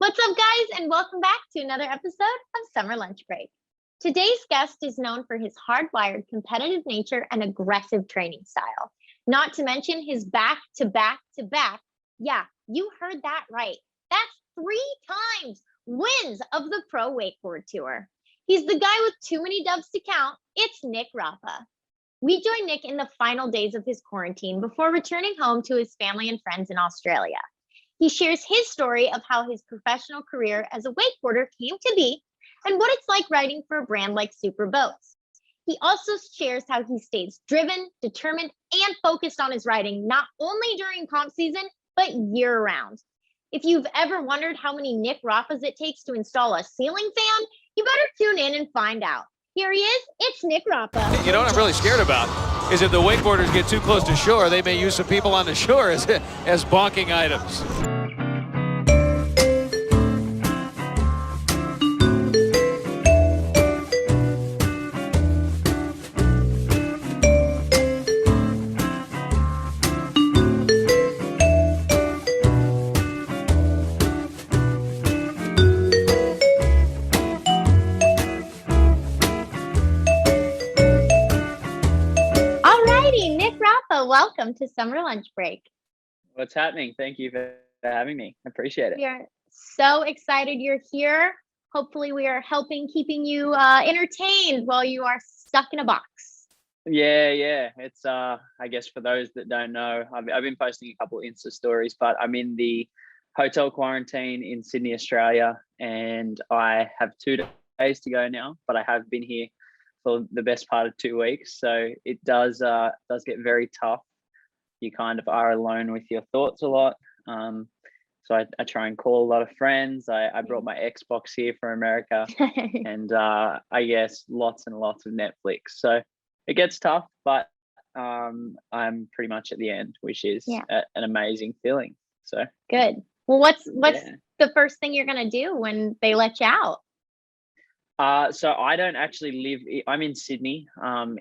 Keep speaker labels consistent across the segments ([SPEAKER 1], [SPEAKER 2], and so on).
[SPEAKER 1] What's up, guys, and welcome back to another episode of Summer Lunch Break. Today's guest is known for his hardwired competitive nature and aggressive training style, not to mention his back-to-back-to-back. Yeah, you heard that right. That's 3 times wins of the Pro Wakeboard Tour. He's the guy with too many dubs to count. It's Nic Rapa. We joined Nic in the final days of his quarantine before returning home to his family and friends in Australia. He shares his story of how his professional career as a wakeboarder came to be and what it's like riding for a brand like Supraboats. He also shares how he stays driven, determined, and focused on his riding, not only during comp season, but year-round. If you've ever wondered how many Nic Rapas it takes to install a ceiling fan, you better tune in and find out. Here he is, it's Nic Rapa.
[SPEAKER 2] You know what I'm really scared about is if the wakeboarders get too close to shore, they may use some people on the shore as bonking items.
[SPEAKER 1] Welcome to Summer Lunch Break.
[SPEAKER 3] What's happening? Thank you for having me. I appreciate it.
[SPEAKER 1] We are so excited you're here. Hopefully we are keeping you entertained while you are stuck in a box.
[SPEAKER 3] Yeah. It's I guess for those that don't know, I've been posting a couple of Insta stories, but I'm in the hotel quarantine in Sydney, Australia, and I have 2 days to go now, but I have been here for the best part of 2 weeks. So it does get very tough. You kind of are alone with your thoughts a lot. So I try and call a lot of friends. I brought my Xbox here from America and I guess lots and lots of Netflix. So it gets tough, but I'm pretty much at the end, which is an amazing feeling. So
[SPEAKER 1] good. Well, what's the first thing you're going to do when they let you out?
[SPEAKER 3] So I don't actually live, I'm in Sydney,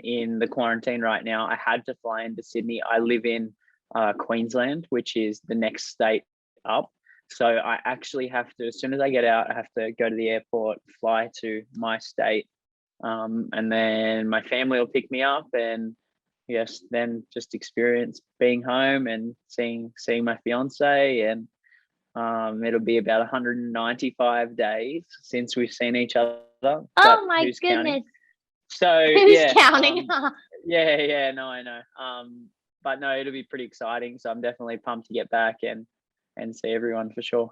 [SPEAKER 3] in the quarantine right now. I had to fly into Sydney. I live in Queensland, which is the next state up. So I actually have to, as soon as I get out, I have to go to the airport, fly to my state. And then my family will pick me up and yes, then just experience being home and seeing my fiance. And it'll be about 195 days since we've seen each other.
[SPEAKER 1] Oh my goodness.
[SPEAKER 3] Counting? So
[SPEAKER 1] who's counting?
[SPEAKER 3] No, I know. But no, it'll be pretty exciting. So I'm definitely pumped to get back and see everyone for sure.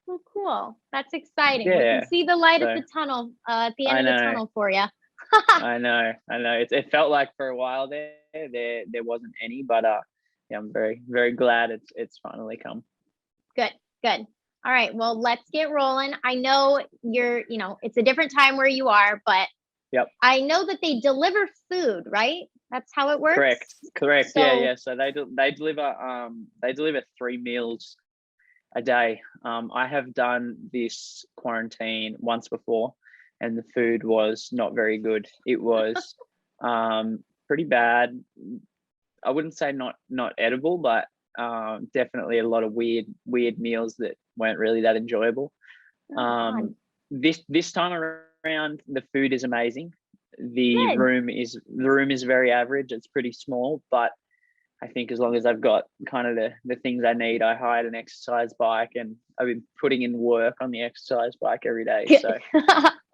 [SPEAKER 1] Well, cool. That's exciting.
[SPEAKER 3] Yeah.
[SPEAKER 1] We can see the light at the tunnel, at the end of the tunnel for you.
[SPEAKER 3] I know. It felt like for a while there wasn't any, but yeah, I'm very, very glad it's finally come.
[SPEAKER 1] Good. All right, well, let's get rolling. I know it's a different time where you are, but
[SPEAKER 3] yep.
[SPEAKER 1] I know that they deliver food, right? That's how it works?
[SPEAKER 3] Correct. So, yeah. So they deliver 3 meals a day. I have done this quarantine once before and the food was not very good. It was pretty bad. I wouldn't say not edible, but definitely a lot of weird meals that weren't really that enjoyable. This time around the food is amazing. The room is very average. It's pretty small, but I think as long as I've got kind of the things I need, I hired an exercise bike and I've been putting in work on the exercise bike every day. So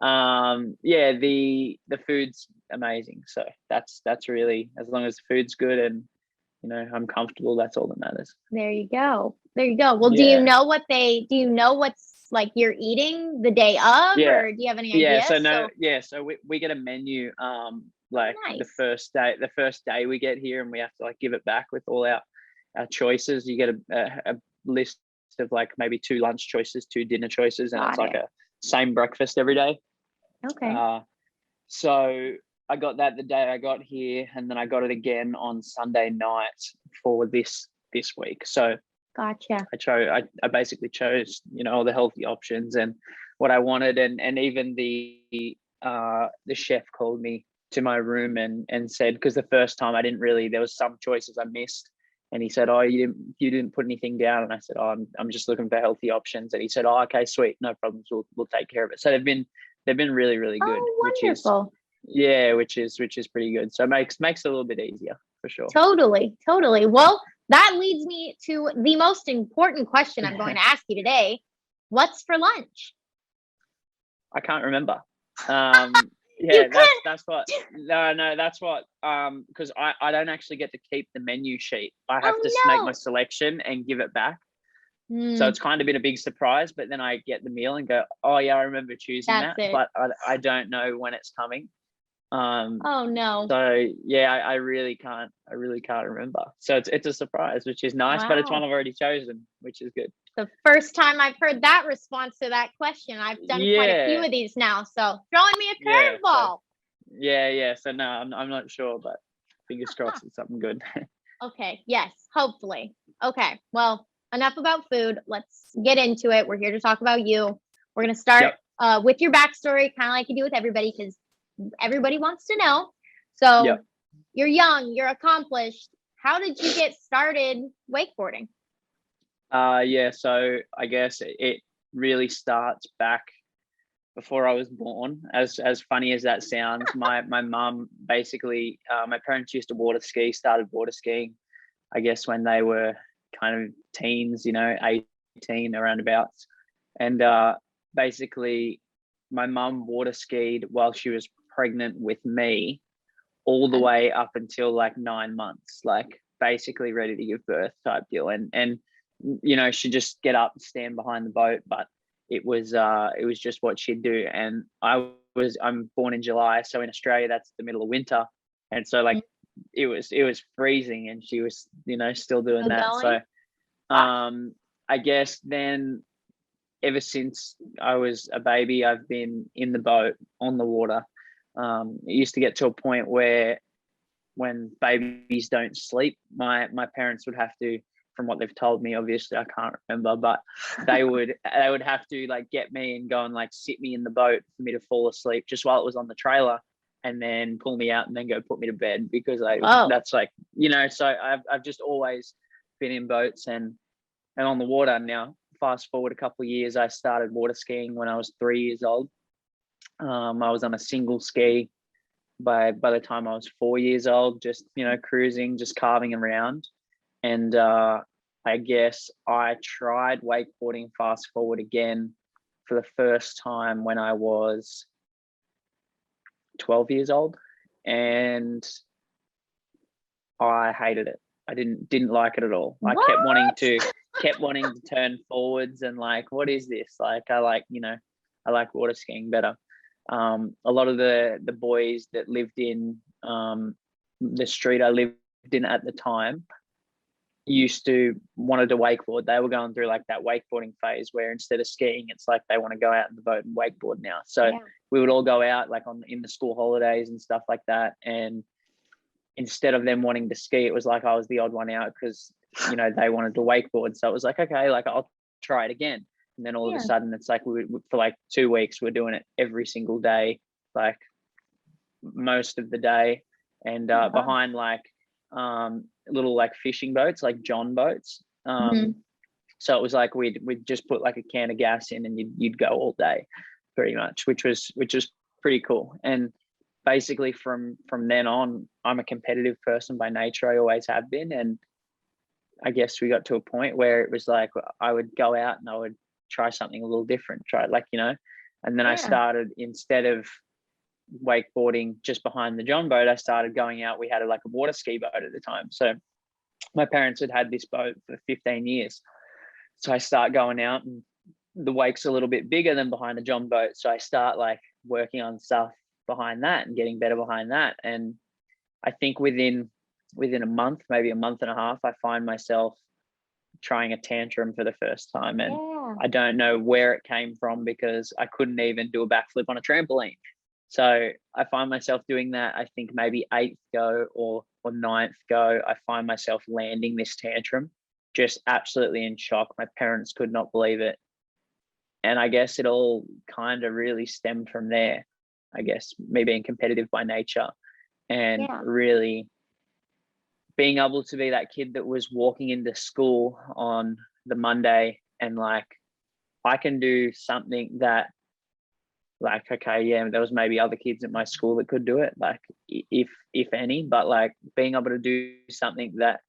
[SPEAKER 3] the food's amazing. So that's really, as long as the food's good and I'm comfortable, that's all that matters.
[SPEAKER 1] There you go. Well, do you know what's like you're eating the day of, or do you have any idea?
[SPEAKER 3] So we get a menu nice. the first day we get here, and we have to like give it back with all our choices. You get a list of like maybe 2 lunch choices, 2 dinner choices, and like a same breakfast every day.
[SPEAKER 1] Okay.
[SPEAKER 3] So I got that the day I got here, and then I got it again on Sunday night for this week. So
[SPEAKER 1] gotcha.
[SPEAKER 3] I basically chose, all the healthy options and what I wanted, and even the chef called me to my room and said, because the first time there was some choices I missed, And he said, "Oh, you didn't put anything down." And I said, "Oh, I'm just looking for healthy options." And he said, "Oh, okay, sweet, no problems. We'll take care of it." So they've been really, really good,
[SPEAKER 1] Oh,
[SPEAKER 3] which is
[SPEAKER 1] wonderful.
[SPEAKER 3] which is pretty good. So it makes it a little bit easier for sure.
[SPEAKER 1] Totally, totally. Well, that leads me to the most important question I'm going to ask you today. What's for lunch?
[SPEAKER 3] I can't remember.
[SPEAKER 1] You
[SPEAKER 3] That's what. No, that's what. Because I don't actually get to keep the menu sheet. I have to make my
[SPEAKER 1] no.
[SPEAKER 3] selection and give it back. So
[SPEAKER 1] Mm,
[SPEAKER 3] it's kind of been a big surprise. But then I get the meal and go, "Oh yeah, I remember choosing
[SPEAKER 1] that's
[SPEAKER 3] that,"
[SPEAKER 1] it.
[SPEAKER 3] but I don't know when it's coming.
[SPEAKER 1] Oh no.
[SPEAKER 3] So yeah, I really can't remember. So it's a surprise, which is nice, but it's one
[SPEAKER 1] Wow.
[SPEAKER 3] I've already chosen, which is good.
[SPEAKER 1] The first time I've heard that response to that question. I've done quite a few
[SPEAKER 3] Yeah,
[SPEAKER 1] of these now. So throwing me a
[SPEAKER 3] yeah. So
[SPEAKER 1] curveball.
[SPEAKER 3] yeah. So no, I'm not sure, but fingers crossed it's something good.
[SPEAKER 1] Okay. Yes. Hopefully. Okay. Well, enough about food. Let's get into it. We're here to talk about you. We're going to start
[SPEAKER 3] Yep.
[SPEAKER 1] with your backstory, kind of like you do with everybody, because everybody wants to know. So
[SPEAKER 3] Yep.
[SPEAKER 1] you're young, you're accomplished. How did you get started wakeboarding?
[SPEAKER 3] Yeah. So I guess it really starts back before I was born. As funny as that sounds, my mum basically, my parents used to started water skiing, I guess when they were kind of teens, 18 around abouts. And basically my mum water skied while she was pregnant with me all the way up until like 9 months, like basically ready to give birth type deal. And she'd just get up and stand behind the boat, but it was just what she'd do. And I'm born in July, so in Australia that's the middle of winter, and so like it was freezing, and she was still doing
[SPEAKER 1] Still
[SPEAKER 3] that.
[SPEAKER 1] going?
[SPEAKER 3] So I guess then ever since I was a baby, I've been in the boat on the water. It used to get to a point where when babies don't sleep, my parents would have to, from what they've told me, obviously I can't remember, but they would have to like get me and go and like sit me in the boat for me to fall asleep just while it was on the trailer, and then pull me out and then go put me to bed, because
[SPEAKER 1] Whoa.
[SPEAKER 3] that's like, so I've just always been in boats and on the water. Now fast forward a couple of years, I started water skiing when I was 3 years old. I was on a single ski by the time I was 4 years old, just cruising, just carving around. And I guess I tried wakeboarding, fast forward again, for the first time when I was 12 years old, and I hated it. I didn't like it at all. I
[SPEAKER 1] What?
[SPEAKER 3] kept wanting to turn forwards, and like, what is this? Like, I like water skiing better. A lot of the boys that lived in the street I lived in at the time wanted to wakeboard. They were going through like that wakeboarding phase where instead of skiing, it's like they want to go out in the boat and wakeboard now. So
[SPEAKER 1] Yeah.
[SPEAKER 3] we would all go out like in the school holidays and stuff like that. And instead of them wanting to ski, it was like I was the odd one out, because they wanted to wakeboard. So it was like, okay, like I'll try it again. And then all of a sudden it's like for like 2 weeks we're doing it every single day, like most of the day, and behind like little like fishing boats, like John boats. So it was like we'd just put like a can of gas in and you'd go all day pretty much, which was pretty cool. And basically from then on, I'm a competitive person by nature. I always have been. And I guess we got to a point where it was like I would go out and I would try something a little different, and then I started, instead of wakeboarding just behind the John boat, I started going out. We had like a water ski boat at the time. So my parents had this boat for 15 years. So I start going out, and the wake's a little bit bigger than behind a John boat. So I start like working on stuff behind that and getting better behind that. And I think within a month, maybe a month and a half, I find myself trying a tantrum for the first time. And I don't know where it came from, because I couldn't even do a backflip on a trampoline. So I find myself doing that, I think maybe 8th go or 9th go, I find myself landing this tantrum, just absolutely in shock. My parents could not believe it. And I guess it all kind of really stemmed from there. I guess me being competitive by nature and really being able to be that kid that was walking into school on the Monday and like, I can do something that, like, okay, yeah, there was maybe other kids at my school that could do it, like if any, but like being able to do something that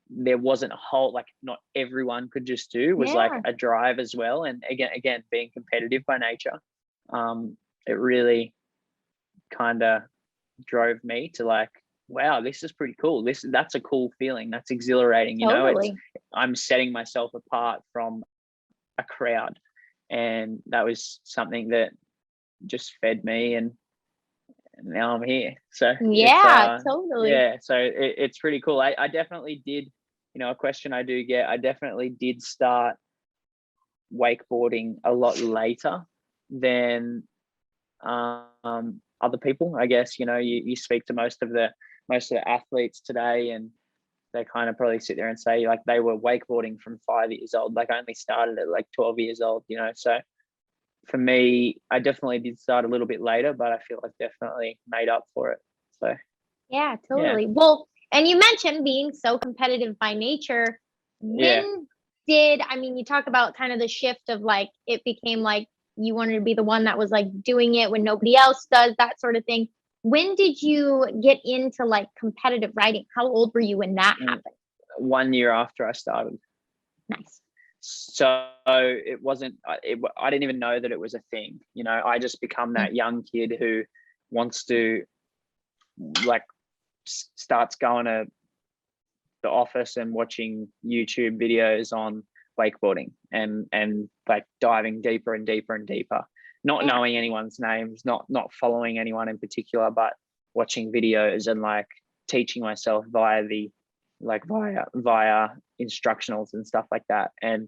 [SPEAKER 3] there wasn't a whole, like not everyone could just do, was like a drive as well. And again, being competitive by nature, it really kind of drove me to like, wow, this is pretty cool. That's a cool feeling. That's exhilarating. You know, I'm setting myself apart from a crowd, and that was something that just fed me, and now I'm here. So
[SPEAKER 1] totally.
[SPEAKER 3] yeah, so it's pretty cool. I definitely did, you know, a question I do get, I definitely did start wakeboarding a lot later than other people. I guess, you know, you speak to most of the athletes today, and they kind of probably sit there and say like they were wakeboarding from 5 years old. Like I only started at like 12 years old, you know. So for me, I definitely did start a little bit later, but I feel like definitely made up for it. So
[SPEAKER 1] yeah, totally. Well, and you mentioned being so competitive by nature. When I mean, you talk about kind of the shift of like, it became like you wanted to be the one that was like doing it when nobody else does, that sort of thing. When did you get into like competitive riding? How old were you when that happened?
[SPEAKER 3] 1 year after I started.
[SPEAKER 1] Nice.
[SPEAKER 3] So it wasn't, I didn't even know that it was a thing. You know, I just become that young kid who wants to like starts going to the office and watching YouTube videos on wakeboarding and like diving deeper and deeper and deeper, not knowing anyone's names, not following anyone in particular, but watching videos and like teaching myself via instructionals and stuff like that. And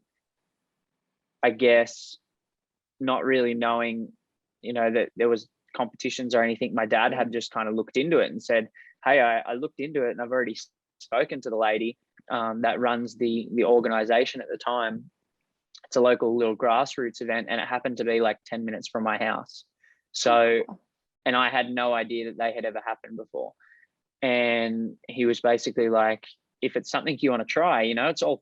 [SPEAKER 3] I guess not really knowing, you know, that there was competitions or anything. My dad had just kind of looked into it and said, hey, I looked into it and I've already spoken to the lady that runs the organization at the time. It's a local little grassroots event, and it happened to be like 10 minutes from my house. So, and I had no idea that they had ever happened before. And he was basically like, if it's something you want to try, you know, it's all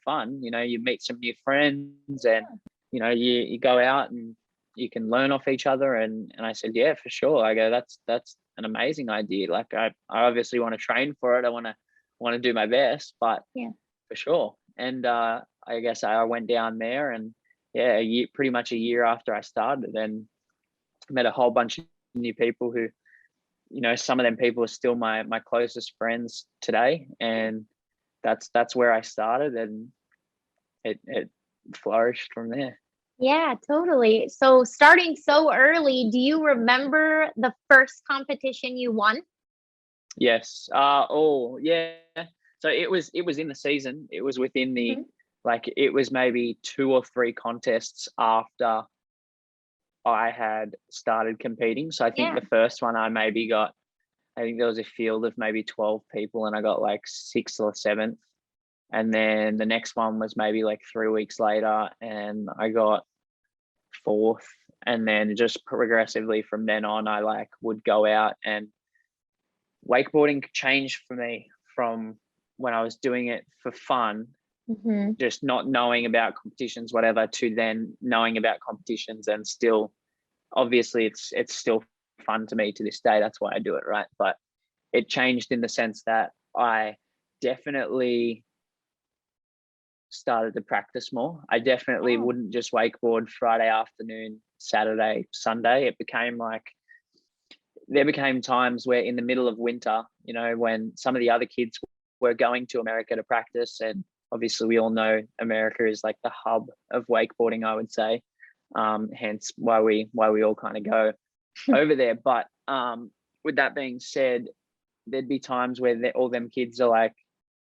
[SPEAKER 3] fun. You know, you meet some new friends, and you know, you go out and you can learn off each other. And I said, yeah, for sure. I go, that's an amazing idea. Like I obviously want to train for it. I want to do my best, but for sure. And I guess I went down there, and pretty much a year after I started, and met a whole bunch of new people who, you know, some of them people are still my closest friends today. And that's where I started, and it flourished from there.
[SPEAKER 1] Yeah, totally. So starting so early, do you remember the first competition you won?
[SPEAKER 3] Yes. Oh yeah. So it was in the season. It was within the like, it was maybe 2 or 3 contests after I had started competing. So I think the first one I think there was a field of maybe 12 people, and I got like 6th or 7th. And then the next one was maybe like 3 weeks later, and I got 4th. And then just progressively from then on, I like would go out, and wakeboarding changed for me from when I was doing it for fun, just not knowing about competitions, whatever, to then knowing about competitions. And still, obviously it's still fun to me to this day. That's why I do it, right? But it changed in the sense that I definitely started to practice more. I definitely wouldn't just wakeboard Friday afternoon, Saturday, Sunday. It became like, there became times where in the middle of winter, you know, when some of the other kids were going to America to practice, and obviously we all know America is like the hub of wakeboarding, I would say. Hence why we all kind of go over there. But with that being said, there'd be times where all them kids are like,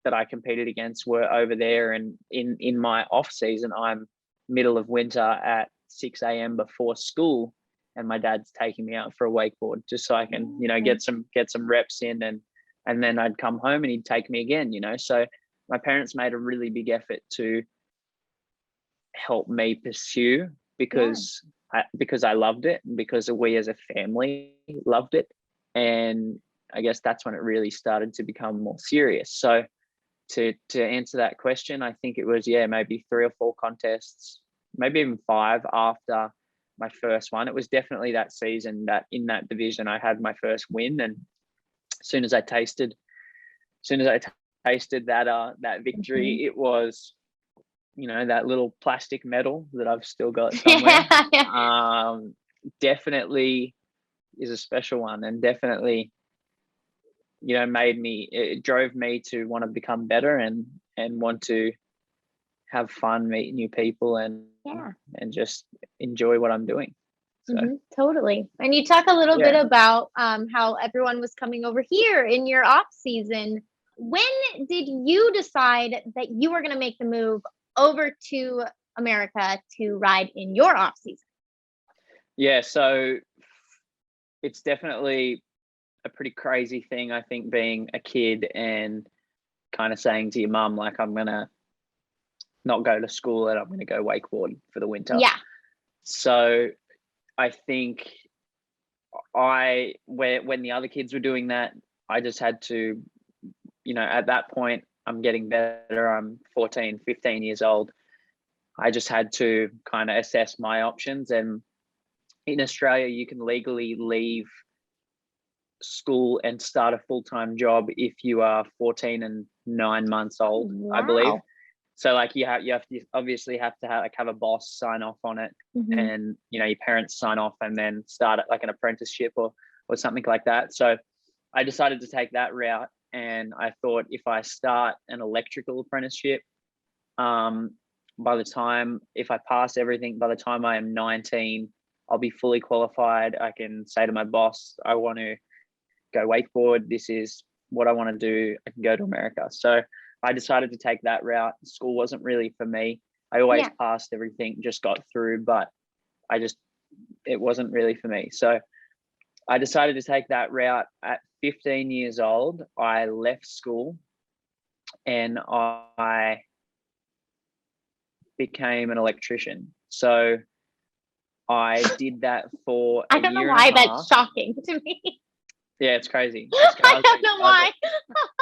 [SPEAKER 3] that I competed against, were over there, and in my off season, I'm middle of winter at 6 a.m. before school, and my dad's taking me out for a wakeboard just so I can, you know, get some reps in, and then I'd come home and he'd take me again, you know. So my parents made a really big effort to help me pursue, because I loved it, and because we as a family loved it. And I guess that's when it really started to become more serious. So to answer that question, I think it was, maybe 3 or 4 contests, maybe even 5 after my first one. It was definitely that season that in that division I had my first win. And as soon as I tasted that victory, it was, that little plastic medal that I've still got somewhere. Definitely is a special one, and definitely, it drove me to want to become better and want to have fun, meet new people, and just enjoy what I'm doing. So.
[SPEAKER 1] Totally. And you talk a little bit about how everyone was coming over here in your off season. When did you decide that you were going to make the move over to America to ride in your off season?
[SPEAKER 3] Yeah, so it's definitely a pretty crazy thing, I think, being a kid and kind of saying to your mum, like, I'm going to not go to school and I'm going to go wakeboard for the winter.
[SPEAKER 1] Yeah.
[SPEAKER 3] So I think when the other kids were doing that, I just had to, at that point, I'm getting better. I'm 14, 15 years old. I just had to kind of assess my options. And in Australia, you can legally leave school and start a full-time job if you are 14 and 9 months old, I believe. So like you obviously have to have a boss sign off on it, and your parents sign off, and then start like an apprenticeship or something like that. So I decided to take that route, and I thought if I start an electrical apprenticeship, if I pass everything, by the time I am 19, I'll be fully qualified. I can say to my boss, I want to go wakeboard. This is what I want to do. I can go to America. So I decided to take that route. School wasn't really for me. I always passed everything, just got through, but it wasn't really for me. So I decided to take that route. At 15 years old, I left school and I became an electrician. So I did that for
[SPEAKER 1] I don't know why that's shocking to me.
[SPEAKER 3] Yeah, it's crazy.
[SPEAKER 1] I don't know why.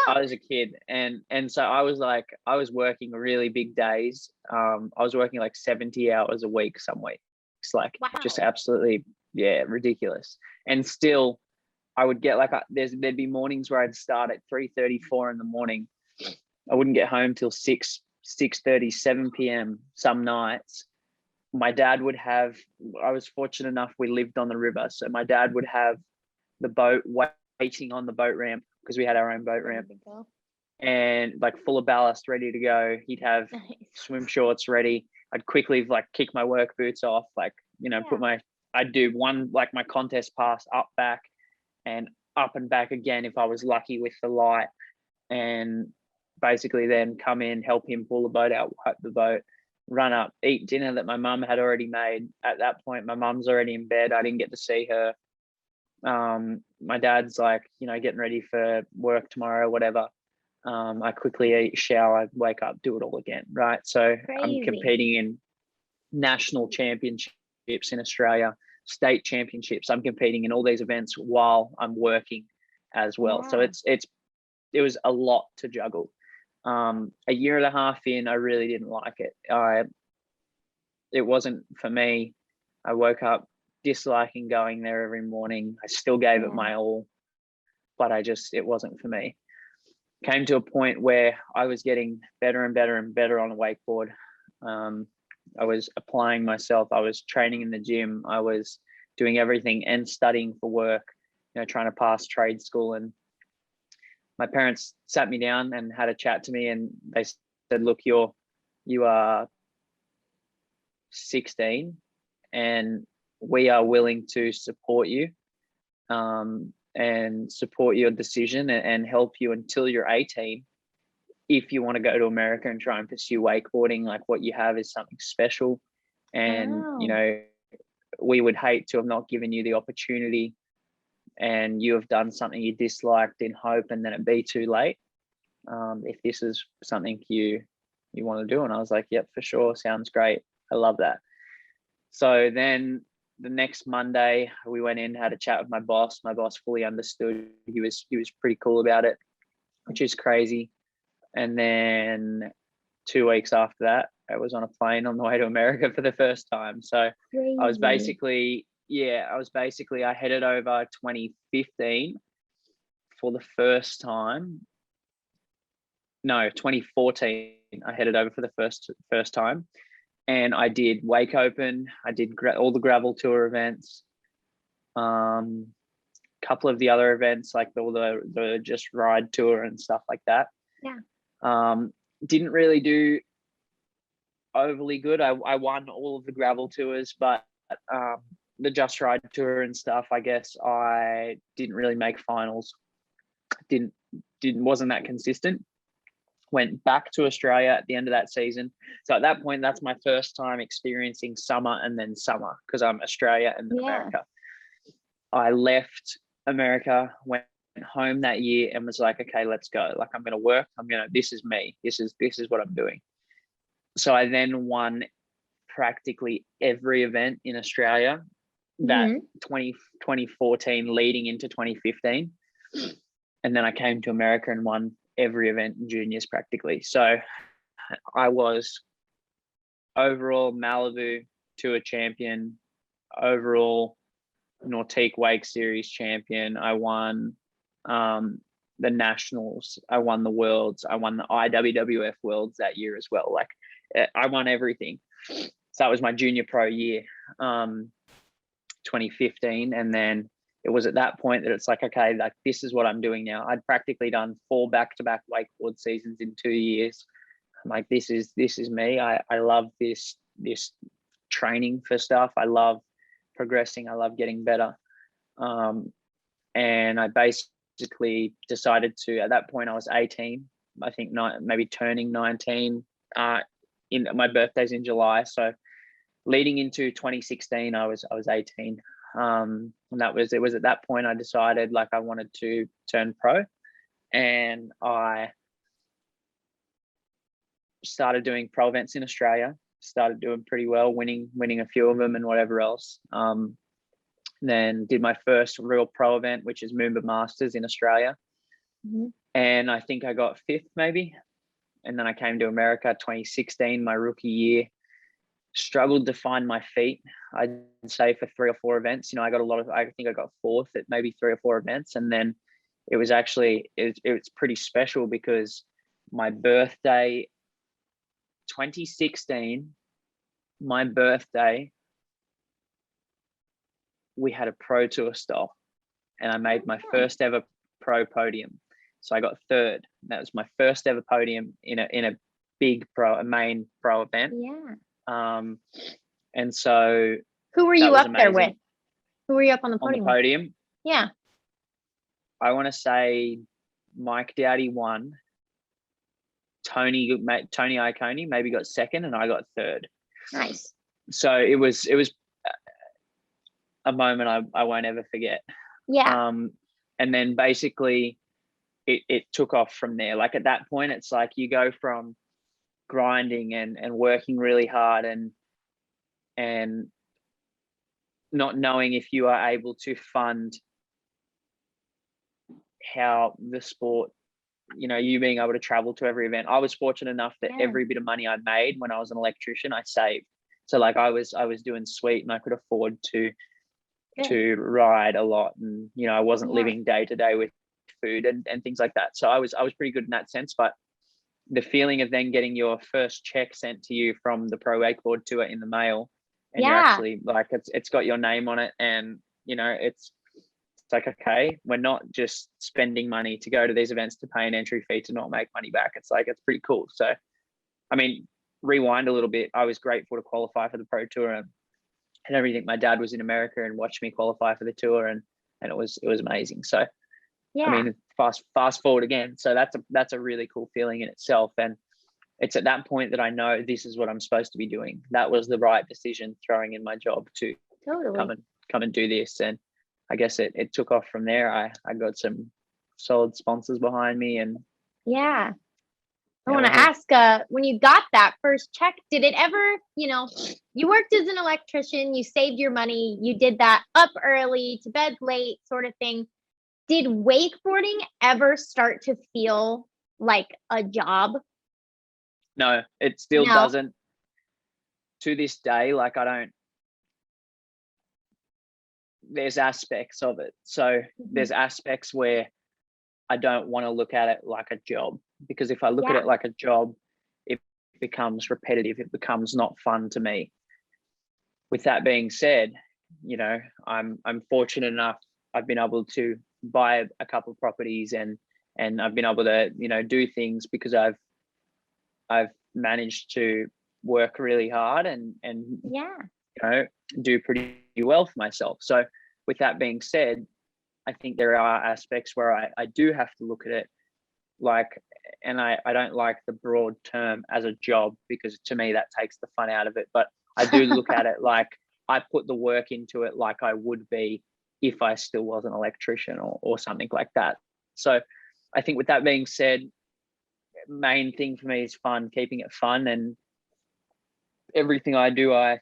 [SPEAKER 3] I was a kid, and so I was working really big days. I was working like 70 hours a week some weeks, like just absolutely ridiculous. And still, I would get there'd be mornings where I'd start at 3:34 in the morning. I wouldn't get home till 6:30, 7 p.m. some nights. My dad would have. I was fortunate enough we lived on the river, so my dad would have the boat waiting on the boat ramp, because we had our own boat ramp, and like full of ballast ready to go. He'd have swim shorts ready. I'd quickly kick my work boots off, I'd do one, my contest pass up, back, and up and back again if I was lucky with the light, and basically then come in, help him pull the boat out, wipe the boat, run up, eat dinner that my mum had already made. At that point, my mum's already in bed. I didn't get to see her. My dad's getting ready for work tomorrow, whatever. I quickly eat, shower, wake up, do it all again, right? So I'm competing in national championships in Australia, state championships. I'm competing in all these events while I'm working as well. So it was a lot to juggle. A year and a half in, I really didn't like it. It wasn't for me. I woke up disliking going there every morning. I still gave it my all, but it wasn't for me. Came to a point where I was getting better and better and better on a wakeboard. I was applying myself. I was training in the gym. I was doing everything and studying for work, trying to pass trade school. And my parents sat me down and had a chat to me, and they said, look, you are 16 and we are willing to support you and support your decision and help you until you're 18. If you want to go to America and try and pursue wakeboarding, what you have is something special. And, we would hate to have not given you the opportunity, and you have done something you disliked in hope and then it be too late. If this is something you want to do. And I was like, yep, for sure. Sounds great. I love that. So then the next Monday we went in, had a chat with my boss. My boss fully understood. He was pretty cool about it, which is crazy. And then 2 weeks after that, I was on a plane on the way to America for the first time. So
[SPEAKER 1] Crazy.
[SPEAKER 3] I was basically, I headed over 2015 for the first time. No, 2014, I headed over for the first time. And I did Wake Open. I did all the gravel tour events. Couple of the other events, like all the just ride tour and stuff like that.
[SPEAKER 1] Yeah.
[SPEAKER 3] Didn't really do overly good. I won all of the gravel tours, but the just ride tour and stuff, I guess I didn't really make finals. Wasn't that consistent. Went back to Australia at the end of that season. So at that point, that's my first time experiencing summer and then summer, because I'm Australia and then America. I left America, went home that year and was like, okay, let's go. Like, I'm going to work. This is me. This is what I'm doing. So I then won practically every event in Australia that 2014 leading into 2015. And then I came to America and won every event in juniors practically. So I was overall Malibu Tour champion, overall Nautique Wake Series champion. I won the nationals. I won the worlds. I won the IWWF worlds that year as well. Like, I won everything. So that was my junior pro year, 2015. And then it was at that point that it's like, okay, like, this is what I'm doing now. I'd practically done 4 back-to-back wakeboard seasons in 2 years. I'm like, this is me. I love this training for stuff. I love progressing. I love getting better. And I basically decided to, at that point I was 18, I think maybe turning 19. In my birthday's in July. So leading into 2016, I was 18. And it was at that point I decided, like, I wanted to turn pro, and I started doing pro events in Australia, started doing pretty well, winning a few of them and whatever else. Then did my first real pro event, which is Moomba Masters in Australia. And I think I got 5th maybe. And then I came to America 2016, my rookie year. Struggled to find my feet, I'd say, for 3 or 4 events. I got I think I got 4th at maybe 3 or 4 events. And then it was actually, it's pretty special because my birthday, 2016, my birthday, we had a pro tour stop and I made my first ever pro podium. So I got 3rd. That was my first ever podium in a big a main pro event.
[SPEAKER 1] Yeah.
[SPEAKER 3] And so
[SPEAKER 1] who were you up there with? Who were you up on the podium?
[SPEAKER 3] On the podium?
[SPEAKER 1] Yeah.
[SPEAKER 3] I want to say Mike Dowdy won. Tony Iacone maybe got 2nd, and I got 3rd.
[SPEAKER 1] Nice.
[SPEAKER 3] So it was a moment I won't ever forget.
[SPEAKER 1] Yeah.
[SPEAKER 3] And then basically it took off from there. Like, at that point, it's like you go from grinding and working really hard and not knowing if you are able to fund how the sport, you being able to travel to every event. I was fortunate enough that every bit of money I made when I was an electrician, I saved. So like I was doing sweet, and I could afford to ride a lot, and I wasn't living day to day with food and things like that. So I was pretty good in that sense. But the feeling of then getting your first check sent to you from the Pro Wakeboard Tour in the mail, and you're actually like, it's got your name on it, and it's like, okay, we're not just spending money to go to these events to pay an entry fee to not make money back. It's like, it's pretty cool. So I mean, rewind a little bit, I was grateful to qualify for the Pro Tour and everything. My dad was in America and watched me qualify for the tour, and it was amazing. So I mean, fast forward again. So that's a really cool feeling in itself. And it's at that point that I know this is what I'm supposed to be doing. That was the right decision, throwing in my job to come and do this. And I guess it took off from there. I got some solid sponsors behind me, and
[SPEAKER 1] I want to ask, when you got that first check, did it ever, you worked as an electrician, you saved your money, you did that up early to bed late sort of thing. Did wakeboarding ever start to feel like a job?
[SPEAKER 3] No, it still
[SPEAKER 1] No.
[SPEAKER 3] doesn't. To this day, like there's aspects of it. So there's aspects where I don't want to look at it like a job, because if I look at it like a job, it becomes repetitive. It becomes not fun to me. With that being said, I'm fortunate enough. I've been able to buy a couple of properties and I've been able to, do things because I've managed to work really hard and do pretty well for myself. So with that being said, I think there are aspects where I do have to look at it like, and I don't like the broad term as a job, because to me that takes the fun out of it. But I do look at it like I put the work into it like I would be if I still was an electrician or something like that. So I think with that being said, main thing for me is fun, keeping it fun, and everything I do, I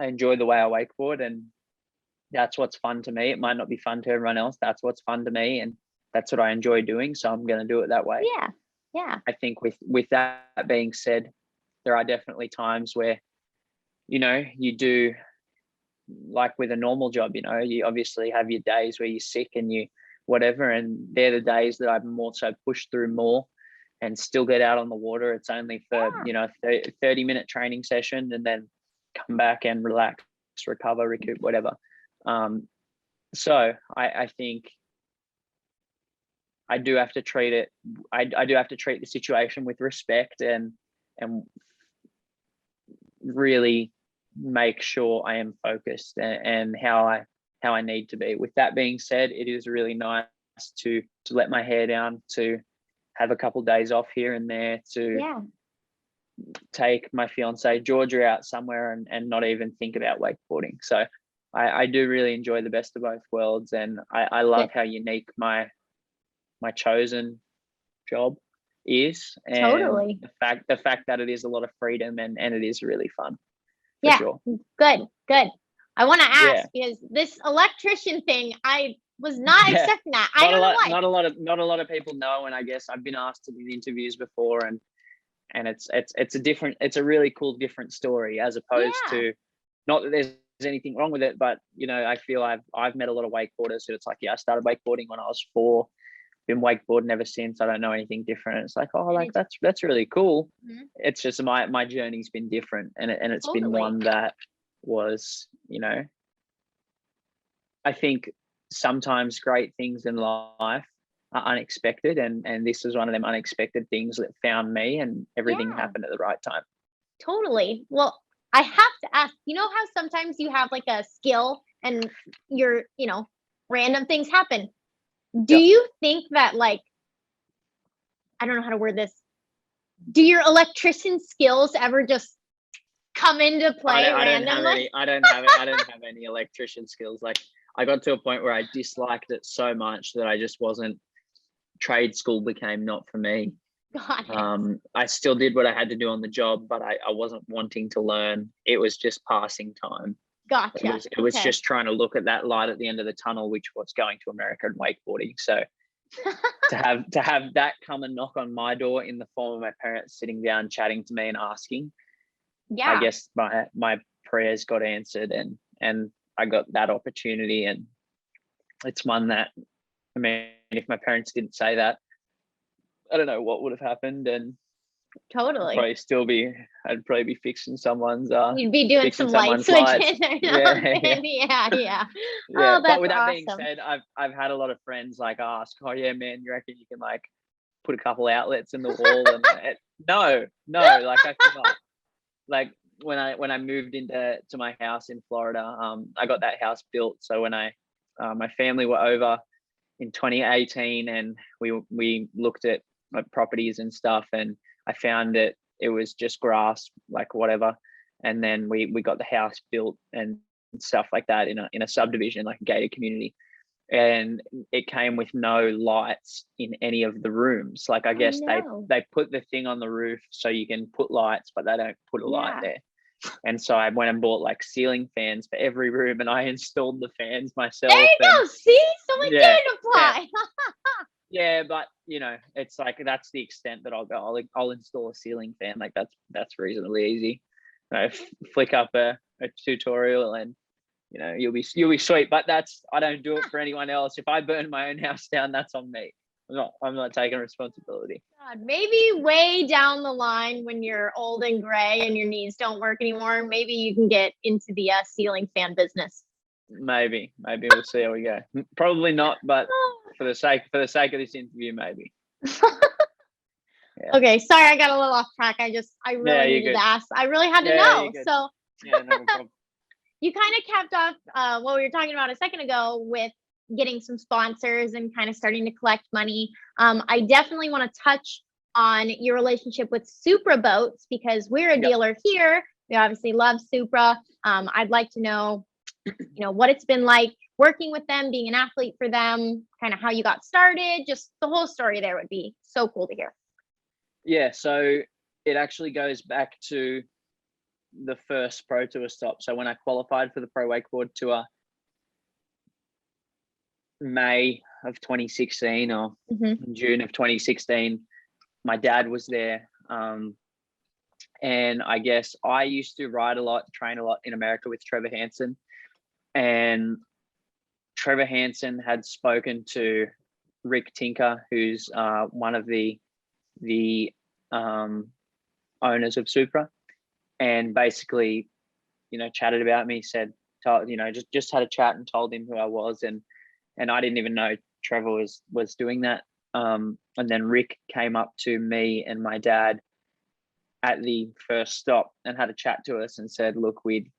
[SPEAKER 3] enjoy the way I wakeboard, and that's what's fun to me. It might not be fun to everyone else. That's what's fun to me, and that's what I enjoy doing. So I'm going to do it that way.
[SPEAKER 1] Yeah.
[SPEAKER 3] I think with that being said, there are definitely times where, you do, like with a normal job, you obviously have your days where you're sick and you whatever, and they're the days that I've more so pushed through more and still get out on the water. It's only for 30-minute training session, and then come back and relax, recover, recoup, whatever. So I think I do have to treat it. I do have to treat the situation with respect and really make sure I am focused and how I need to be. With that being said, it is really nice to let my hair down, to have a couple of days off here and there, to take my fiance Georgia out somewhere and not even think about wakeboarding. So I do really enjoy the best of both worlds, and I love how unique my chosen job is, and
[SPEAKER 1] Totally.
[SPEAKER 3] the fact that it is a lot of freedom and it is really fun.
[SPEAKER 1] Yeah,
[SPEAKER 3] sure.
[SPEAKER 1] Good. I want to ask because this electrician thing, I was not expecting that. I don't know why.
[SPEAKER 3] Not a lot of people know, and I guess I've been asked to do interviews before, and it's a really cool different story, as opposed to, not that there's anything wrong with it, but I feel I've met a lot of wakeboarders who it's like, I started wakeboarding when I was 4, been wakeboarding ever since. I don't know anything different. It's like, that's really cool. It's just my journey's been different, and it's been one that was, I think sometimes great things in life are unexpected, and this is one of them unexpected things that found me, and everything happened at the right time.
[SPEAKER 1] Totally. Well, I have to ask, how sometimes you have like a skill and you're, random things happen. Do you think that, like, I don't know how to word this. Do your electrician skills ever just come into play randomly?
[SPEAKER 3] I don't have any electrician skills. Like, I got to a point where I disliked it so much that I just wasn't. Trade school became not for me.
[SPEAKER 1] Got it.
[SPEAKER 3] I still did what I had to do on the job, but I wasn't wanting to learn. It was just passing time.
[SPEAKER 1] Gotcha.
[SPEAKER 3] It was just trying to look at that light at the end of the tunnel, which was going to America and wakeboarding. So to have that come and knock on my door in the form of my parents sitting down, chatting to me and asking, I guess my prayers got answered, and I got that opportunity. And it's one that, I mean, if my parents didn't say that, I don't know what would have happened. And
[SPEAKER 1] totally,
[SPEAKER 3] I'd probably be fixing someone's.
[SPEAKER 1] You'd be doing some light switching. Yeah. Oh, that's
[SPEAKER 3] but with that
[SPEAKER 1] awesome.
[SPEAKER 3] being said, I've had a lot of friends like ask, "Oh yeah, man, you reckon you can like put a couple outlets in the wall?" And no, like I cannot. Like when I moved into my house in Florida, I got that house built. So when my family were over in 2018, and we looked at properties and stuff, and I found it was just grass, like whatever, and then we got the house built and stuff like that in a subdivision, like a gated community. and it came with no lights in any of the rooms. Like, I guess
[SPEAKER 1] no.
[SPEAKER 3] they put the thing on the roof so you can put lights, but they don't put a light
[SPEAKER 1] Yeah.
[SPEAKER 3] there. And so I went and bought like ceiling fans for every room, and I installed the fans myself.
[SPEAKER 1] There you go. See, someone
[SPEAKER 3] Yeah,
[SPEAKER 1] did apply.
[SPEAKER 3] yeah, but you know, it's like that's the extent that I'll go. I'll install a ceiling fan. Like that's reasonably easy. You know, flick up a tutorial, and you know, you'll be sweet. But I don't do it for anyone else. If I burn my own house down, that's on me. I'm not taking responsibility.
[SPEAKER 1] God, maybe way down the line when you're old and gray and your knees don't work anymore, maybe you can get into the ceiling fan business.
[SPEAKER 3] Maybe we'll see how we go. Probably not, but for the sake of this interview, maybe.
[SPEAKER 1] Yeah. Okay, sorry, I got a little off track. I really needed to ask. I really had to know. So
[SPEAKER 3] yeah, no problem.
[SPEAKER 1] You kind of capped off what we were talking about a second ago with getting some sponsors and kind of starting to collect money. I definitely want to touch on your relationship with Supraboats because we're a dealer here. We obviously love Supra. I'd like to know, what it's been like working with them, being an athlete for them, kind of how you got started, just the whole story there would be so cool to hear.
[SPEAKER 3] Yeah, so it actually goes back to the first Pro Tour stop. So when I qualified for the Pro Wakeboard Tour, May of 2016 or June of 2016, my dad was there. And I guess I used to ride a lot, train a lot in America with Trevor Hansen. And Trevor Hansen had spoken to Rick Tinker, who's one of the owners of Supra, and basically, chatted about me, just had a chat and told him who I was. And I didn't even know Trevor was doing that. And then Rick came up to me and my dad at the first stop and had a chat to us and said, look, we'd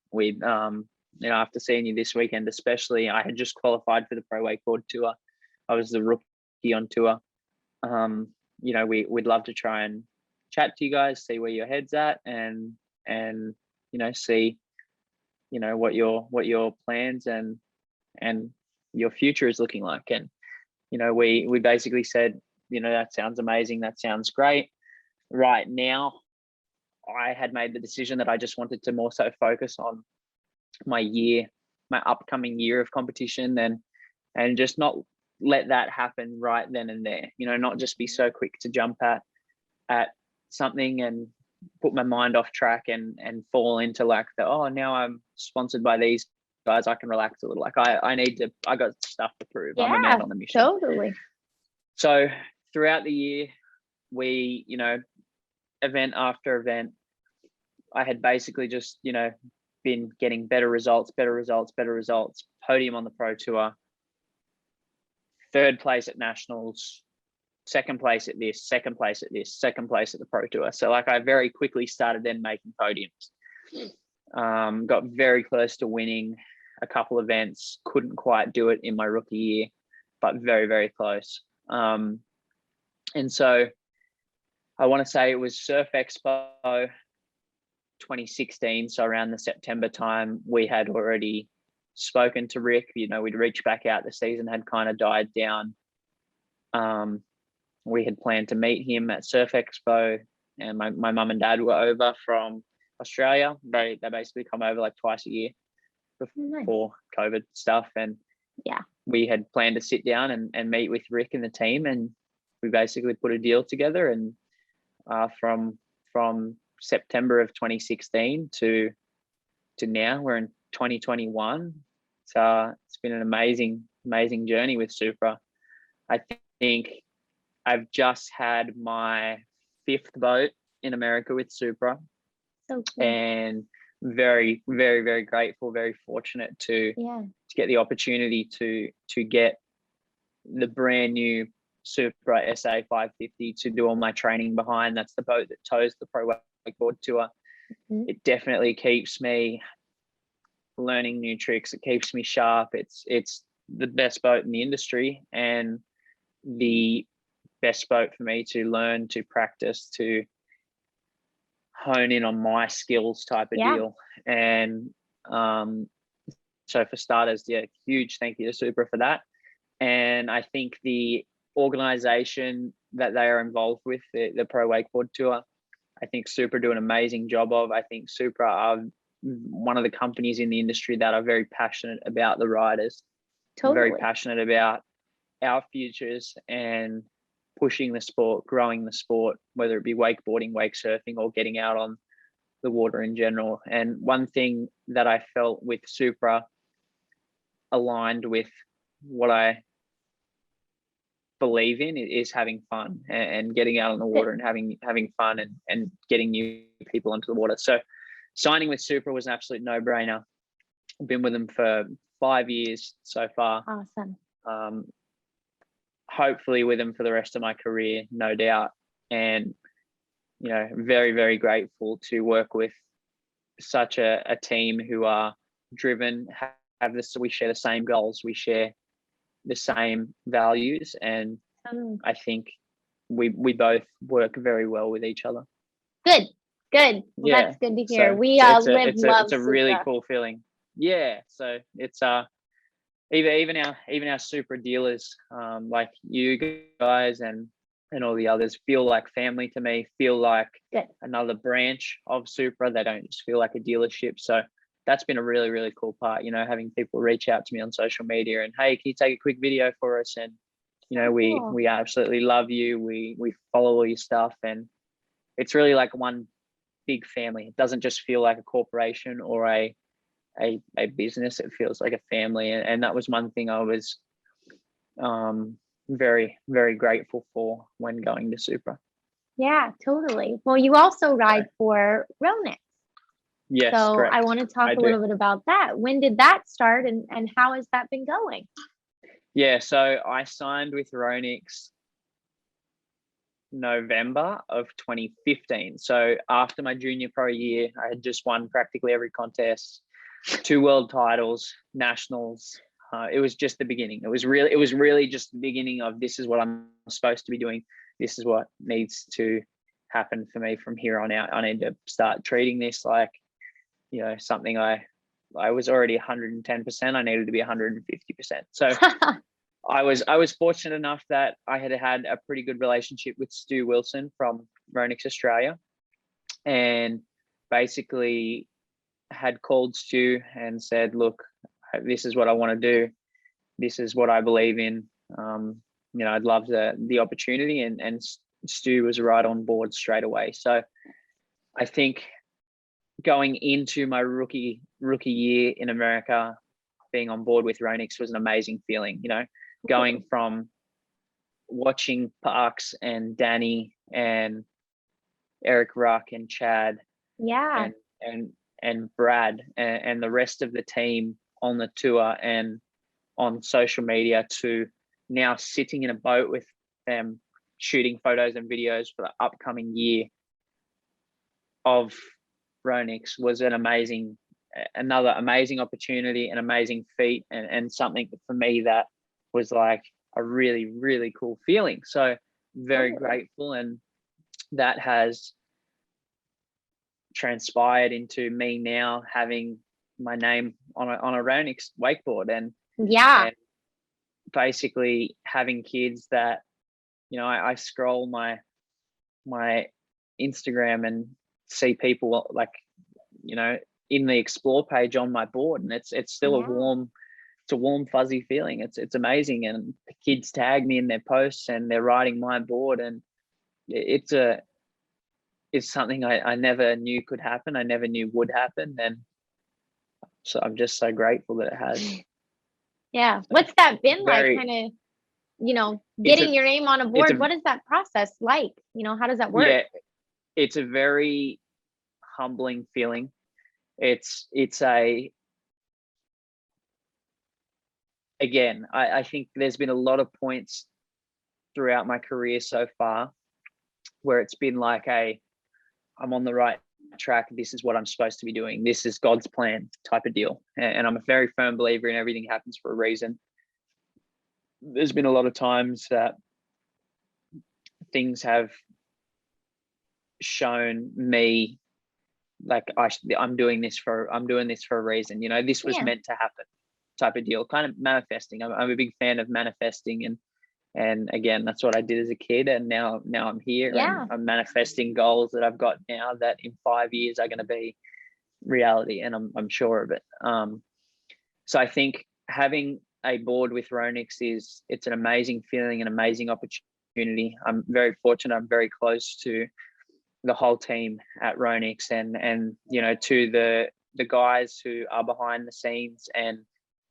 [SPEAKER 3] after seeing you this weekend, especially, I had just qualified for the Pro Wakeboard Tour. I was the rookie on tour. We'd love to try and chat to you guys, see where your head's at, and see, what your plans and your future is looking like. And we basically said, that sounds amazing, that sounds great. Right now, I had made the decision that I just wanted to more so focus on my upcoming year of competition, and just not let that happen right then and there. Not just be so quick to jump at something and put my mind off track and fall into like now I'm sponsored by these guys, I can relax a little. Like I got stuff to prove. I'm a man on the mission.
[SPEAKER 1] Totally.
[SPEAKER 3] So throughout the year, we, event after event, I had basically just, been getting better results, podium on the Pro Tour, third place at Nationals, second place at this, second place at this, second place at the Pro Tour. So like I very quickly started then making podiums. Got very close to winning a couple events, couldn't quite do it in my rookie year, but very, very close. And so I want to say it was Surf Expo 2016. So around the September time, we had already spoken to Rick. We'd reached back out. The season had kind of died down. We had planned to meet him at Surf Expo, and my mum and dad were over from Australia. They basically come over like twice a year before COVID stuff. And we had planned to sit down and meet with Rick and the team, and we basically put a deal together. And from September of 2016 to now, we're in 2021. So it's been an amazing journey with Supra. I think I've just had my 5th boat in America with Supra.
[SPEAKER 1] So cool.
[SPEAKER 3] And very, very, very grateful, very fortunate to get the opportunity to get the brand new Supra SA 550 to do all my training behind. That's the boat that tows the Pro Wakeboard Tour. It definitely keeps me learning new tricks. It keeps me sharp. It's the best boat in the industry, and the best boat for me to learn, to practice, to hone in on my skills type of deal. And so for starters, huge thank you to Supra for that. And I think the organization that they are involved with, the Pro Wakeboard Tour, I think Supra do an amazing job of. I think Supra are one of the companies in the industry that are very passionate about the riders,
[SPEAKER 1] Totally.
[SPEAKER 3] very passionate about our futures and pushing the sport, growing the sport, whether it be wakeboarding, wake surfing, or getting out on the water in general. And one thing that I felt with Supra aligned with what I believe in is having fun and getting out on the water and having fun and getting new people onto the water. So signing with Supra was an absolute no-brainer. I've been with them for 5 years so far.
[SPEAKER 1] Awesome.
[SPEAKER 3] Hopefully with them for the rest of my career, no doubt. And, you know, very, very grateful to work with such a team who are driven, have this, we share the same goals, we share the same values, and I think we both work very well with each other.
[SPEAKER 1] Good. Well,
[SPEAKER 3] Yeah,
[SPEAKER 1] that's good to hear.
[SPEAKER 3] so
[SPEAKER 1] We
[SPEAKER 3] love
[SPEAKER 1] it's
[SPEAKER 3] a really
[SPEAKER 1] Supra.
[SPEAKER 3] cool feeling. Yeah, so it's even our Supra dealers, like you guys and all the others, feel like family to me, feel like
[SPEAKER 1] Good.
[SPEAKER 3] another branch of Supra. They don't just feel like a dealership. So that's been a really, really cool part, you know, having people reach out to me on social media and, hey, can you take a quick video for us? And, you know,
[SPEAKER 1] Cool.
[SPEAKER 3] we absolutely love you. We follow all your stuff, and it's really like one big family. It doesn't just feel like a corporation or a business. It feels like a family. And that was one thing I was very, very grateful for when going to Supra.
[SPEAKER 1] Yeah, totally. Well, you also ride for Ronix.
[SPEAKER 3] Yes,
[SPEAKER 1] So
[SPEAKER 3] correct.
[SPEAKER 1] I want to talk
[SPEAKER 3] I
[SPEAKER 1] a
[SPEAKER 3] do.
[SPEAKER 1] little bit about that. When did that start and how has that been going?
[SPEAKER 3] Yeah, so I signed with Ronix November of 2015. So after my junior pro year, I had just won practically every contest, 2 world titles, nationals. It was just the beginning. It was really just the beginning of, this is what I'm supposed to be doing. This is what needs to happen for me from here on out. I need to start treating this like, you know, something I was already 110%. I needed to be 150%. So I was fortunate enough that I had a pretty good relationship with Stu Wilson from Ronix Australia, and basically had called Stu and said, look, this is what I want to do. This is what I believe in. You know, I'd love the opportunity, and Stu was right on board straight away. So I think going into my rookie year in America, being on board with Ronix was an amazing feeling, you know, going from watching Parks and Danny and Eric Ruck and Chad
[SPEAKER 1] Yeah.
[SPEAKER 3] and Brad and the rest of the team on the tour and on social media, to now sitting in a boat with them, shooting photos and videos for the upcoming year of Ronix, was another amazing opportunity, an amazing feat, and something for me that was like a really, really cool feeling. So very grateful, and that has transpired into me now having my name on a Ronix wakeboard, and basically having kids that, you know, I scroll my Instagram and see people like, you know, in the explore page on my board, and it's still a warm fuzzy feeling. It's amazing, and the kids tag me in their posts and they're riding my board, and it's something I never knew could happen. I never knew would happen, and so I'm just so grateful that it has.
[SPEAKER 1] Yeah. What's that been
[SPEAKER 3] Very-
[SPEAKER 1] like, kind of, you know, getting your name on a board? What is that process like? You know, how does that work?
[SPEAKER 3] Yeah, it's a very humbling feeling. It's again, I think there's been a lot of points throughout my career so far where it's been like I'm on the right track. This is what I'm supposed to be doing. This is God's plan type of deal. And I'm a very firm believer in everything happens for a reason. There's been a lot of times that things have shown me like I'm doing this for a reason. You know, this was meant to happen type of deal, kind of manifesting. I'm a big fan of manifesting, and again, that's what I did as a kid, and now I'm here, and I'm manifesting goals that I've got now that in 5 years are going to be reality, and I'm sure of it. So I think having a board with Ronix it's an amazing feeling, an amazing opportunity. I'm very fortunate. I'm very close to the whole team at Ronix, and you know, to the guys who are behind the scenes and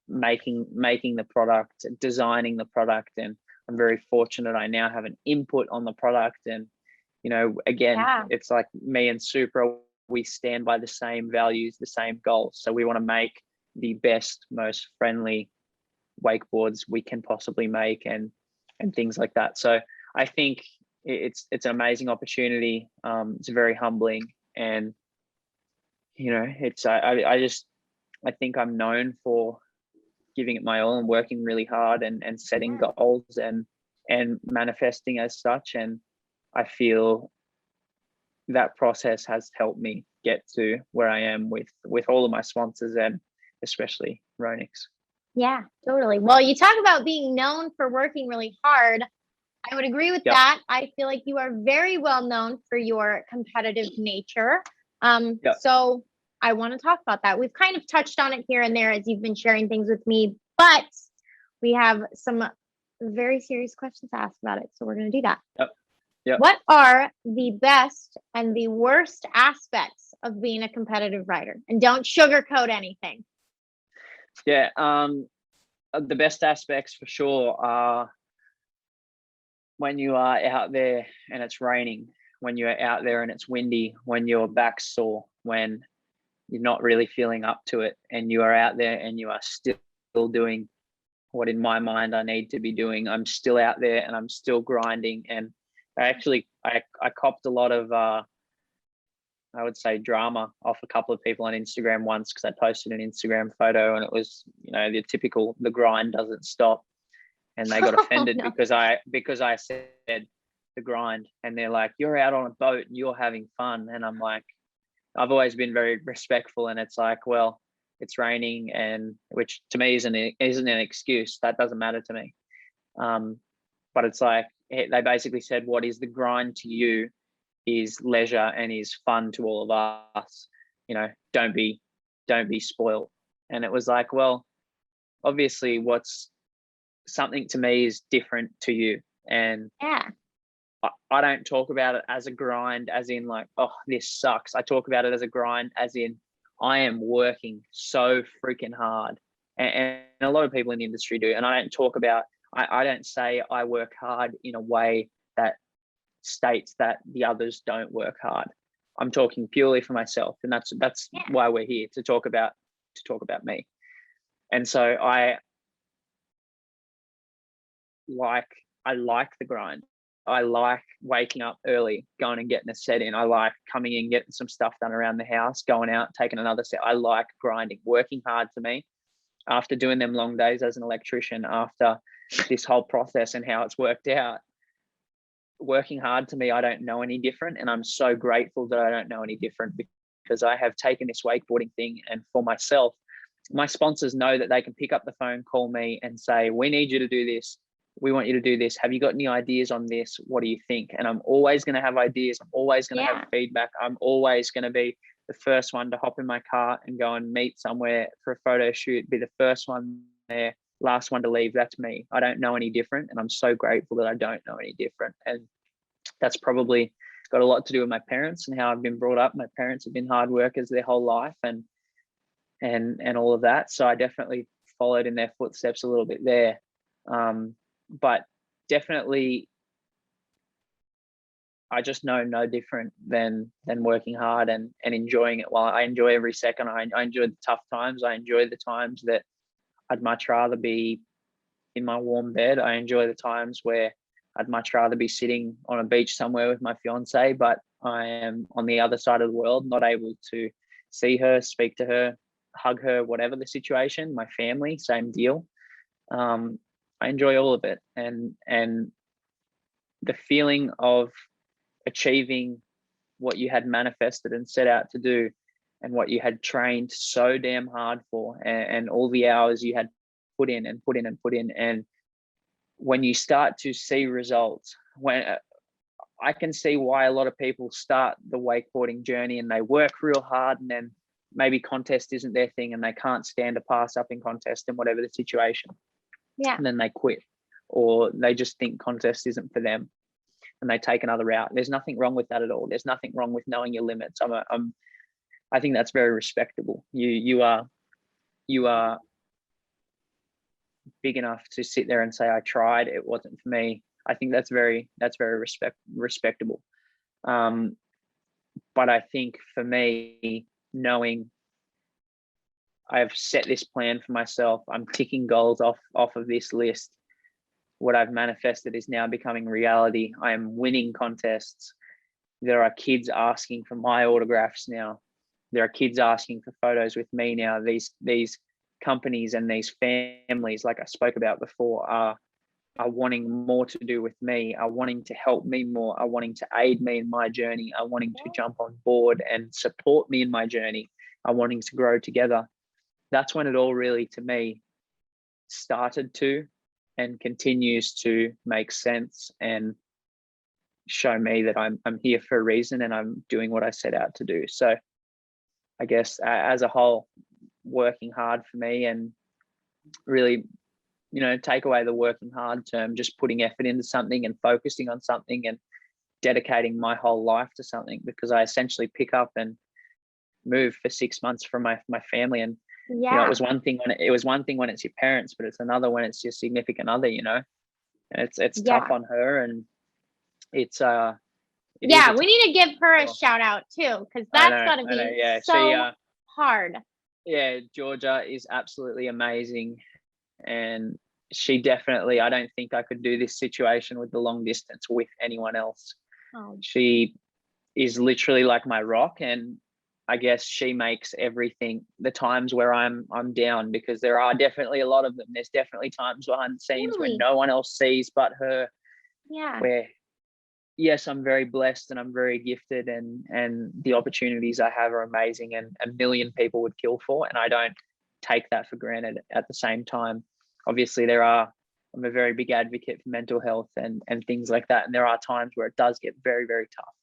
[SPEAKER 3] making the product, designing the product. And I'm very fortunate I now have an input on the product. And you know, again, it's like me and Supra, we stand by the same values, the same goals. So we want to make the best, most friendly wakeboards we can possibly make, and things like that. So I think it's an amazing opportunity. It's very humbling, and you know, it's I think I'm known for giving it my all and working really hard, and setting goals and manifesting as such. And I feel that process has helped me get to where I am with all of my sponsors, and especially Ronix.
[SPEAKER 1] Yeah, totally. Well, you talk about being known for working really hard. I would agree with that. I feel like you are very well known for your competitive nature. So I want to talk about that. We've kind of touched on it here and there as you've been sharing things with me, but we have some very serious questions to ask about it. So we're going to do that. What are the best and the worst aspects of being a competitive rider? And don't sugarcoat anything.
[SPEAKER 3] The best aspects for sure are when you are out there and it's raining, when you're out there and it's windy, when your back's sore, when you're not really feeling up to it, and you are out there and you are still doing what in my mind I need to be doing. I'm still out there and I'm still grinding. And I copped a lot of I would say drama off a couple of people on Instagram once, because I posted an Instagram photo and it was, you know, the typical, the grind doesn't stop. And they got offended because I said the grind, and they're like, you're out on a boat and you're having fun. And I'm like, I've always been very respectful, and it's like, well, it's raining, and which to me isn't an excuse. That doesn't matter to me. But it's like, they basically said, what is the grind to you is leisure and is fun to all of us. You know, don't be spoiled. And it was like, well, obviously what's something to me is different to you. And I don't talk about it as a grind, as in like, oh, this sucks. I talk about it as a grind, as in I am working so freaking hard. And a lot of people in the industry do. And I don't talk about, I don't say I work hard in a way that states that the others don't work hard. I'm talking purely for myself. And that's why we're here, to talk about me. And so I like the grind. I like waking up early, going and getting a set in. I like coming in, getting some stuff done around the house, going out, taking another set. I like grinding, working hard. To me, after doing them long days as an electrician, after this whole process and how it's worked out, working hard to me, I don't know any different. And I'm so grateful that I don't know any different, because I have taken this wakeboarding thing, and for myself, my sponsors know that they can pick up the phone, call me and say, we need you to do this. We want you to do this. Have you got any ideas on this? What do you think? And I'm always going to have ideas. I'm always going to have feedback. I'm always going to be the first one to hop in my car and go and meet somewhere for a photo shoot, be the first one there, last one to leave. That's me. I don't know any different. And I'm so grateful that I don't know any different. And that's probably got a lot to do with my parents and how I've been brought up. My parents have been hard workers their whole life, and all of that. So I definitely followed in their footsteps a little bit there. But definitely, I just know no different than working hard and enjoying it. While I enjoy every second, I enjoy the tough times. I enjoy the times that I'd much rather be in my warm bed. I enjoy the times where I'd much rather be sitting on a beach somewhere with my fiance, but I am on the other side of the world, not able to see her, speak to her, hug her, whatever the situation. My family, same deal. I enjoy all of it, and the feeling of achieving what you had manifested and set out to do, and what you had trained so damn hard for, and all the hours you had put in and put in and put in. And when you start to see results, when I can see why a lot of people start the wakeboarding journey and they work real hard, and then maybe contest isn't their thing and they can't stand a pass up in contest and whatever the situation.
[SPEAKER 1] Yeah.
[SPEAKER 3] And then they quit, or they just think contest isn't for them and they take another route. There's nothing wrong with that at all. There's nothing wrong with knowing your limits. I think that's very respectable. You are big enough to sit there and say, I tried, it wasn't for me. I think that's very respectable. But I think for me, knowing I've set this plan for myself, I'm ticking goals off of this list. What I've manifested is now becoming reality. I am winning contests. There are kids asking for my autographs now. There are kids asking for photos with me now. These companies and these families, like I spoke about before, are wanting more to do with me, are wanting to help me more, are wanting to aid me in my journey, are wanting to jump on board and support me in my journey, are wanting to grow together. That's when it all really, to me, started to and continues to make sense and show me that I'm here for a reason and I'm doing what I set out to do. So I guess as a whole, working hard for me, and really, take away the working hard term, just putting effort into something and focusing on something and dedicating my whole life to something, because I essentially pick up and move for 6 months from my family. And it was one thing when it's your parents, but it's another when it's your significant other, and it's tough on her, and it's
[SPEAKER 1] we need to give her a shout out too, because that's gotta be so hard.
[SPEAKER 3] Yeah, Georgia is absolutely amazing, and she definitely, I don't think I could do this situation with the long distance with anyone else. She is literally like my rock, and I guess she makes everything, the times where I'm down, because there are definitely a lot of them. There's definitely times behind the scenes when no one else sees but her.
[SPEAKER 1] Yeah.
[SPEAKER 3] Where, yes, I'm very blessed and I'm very gifted, and the opportunities I have are amazing, and a million people would kill for, and I don't take that for granted. At the same time, obviously I'm a very big advocate for mental health and things like that, and there are times where it does get very, very tough.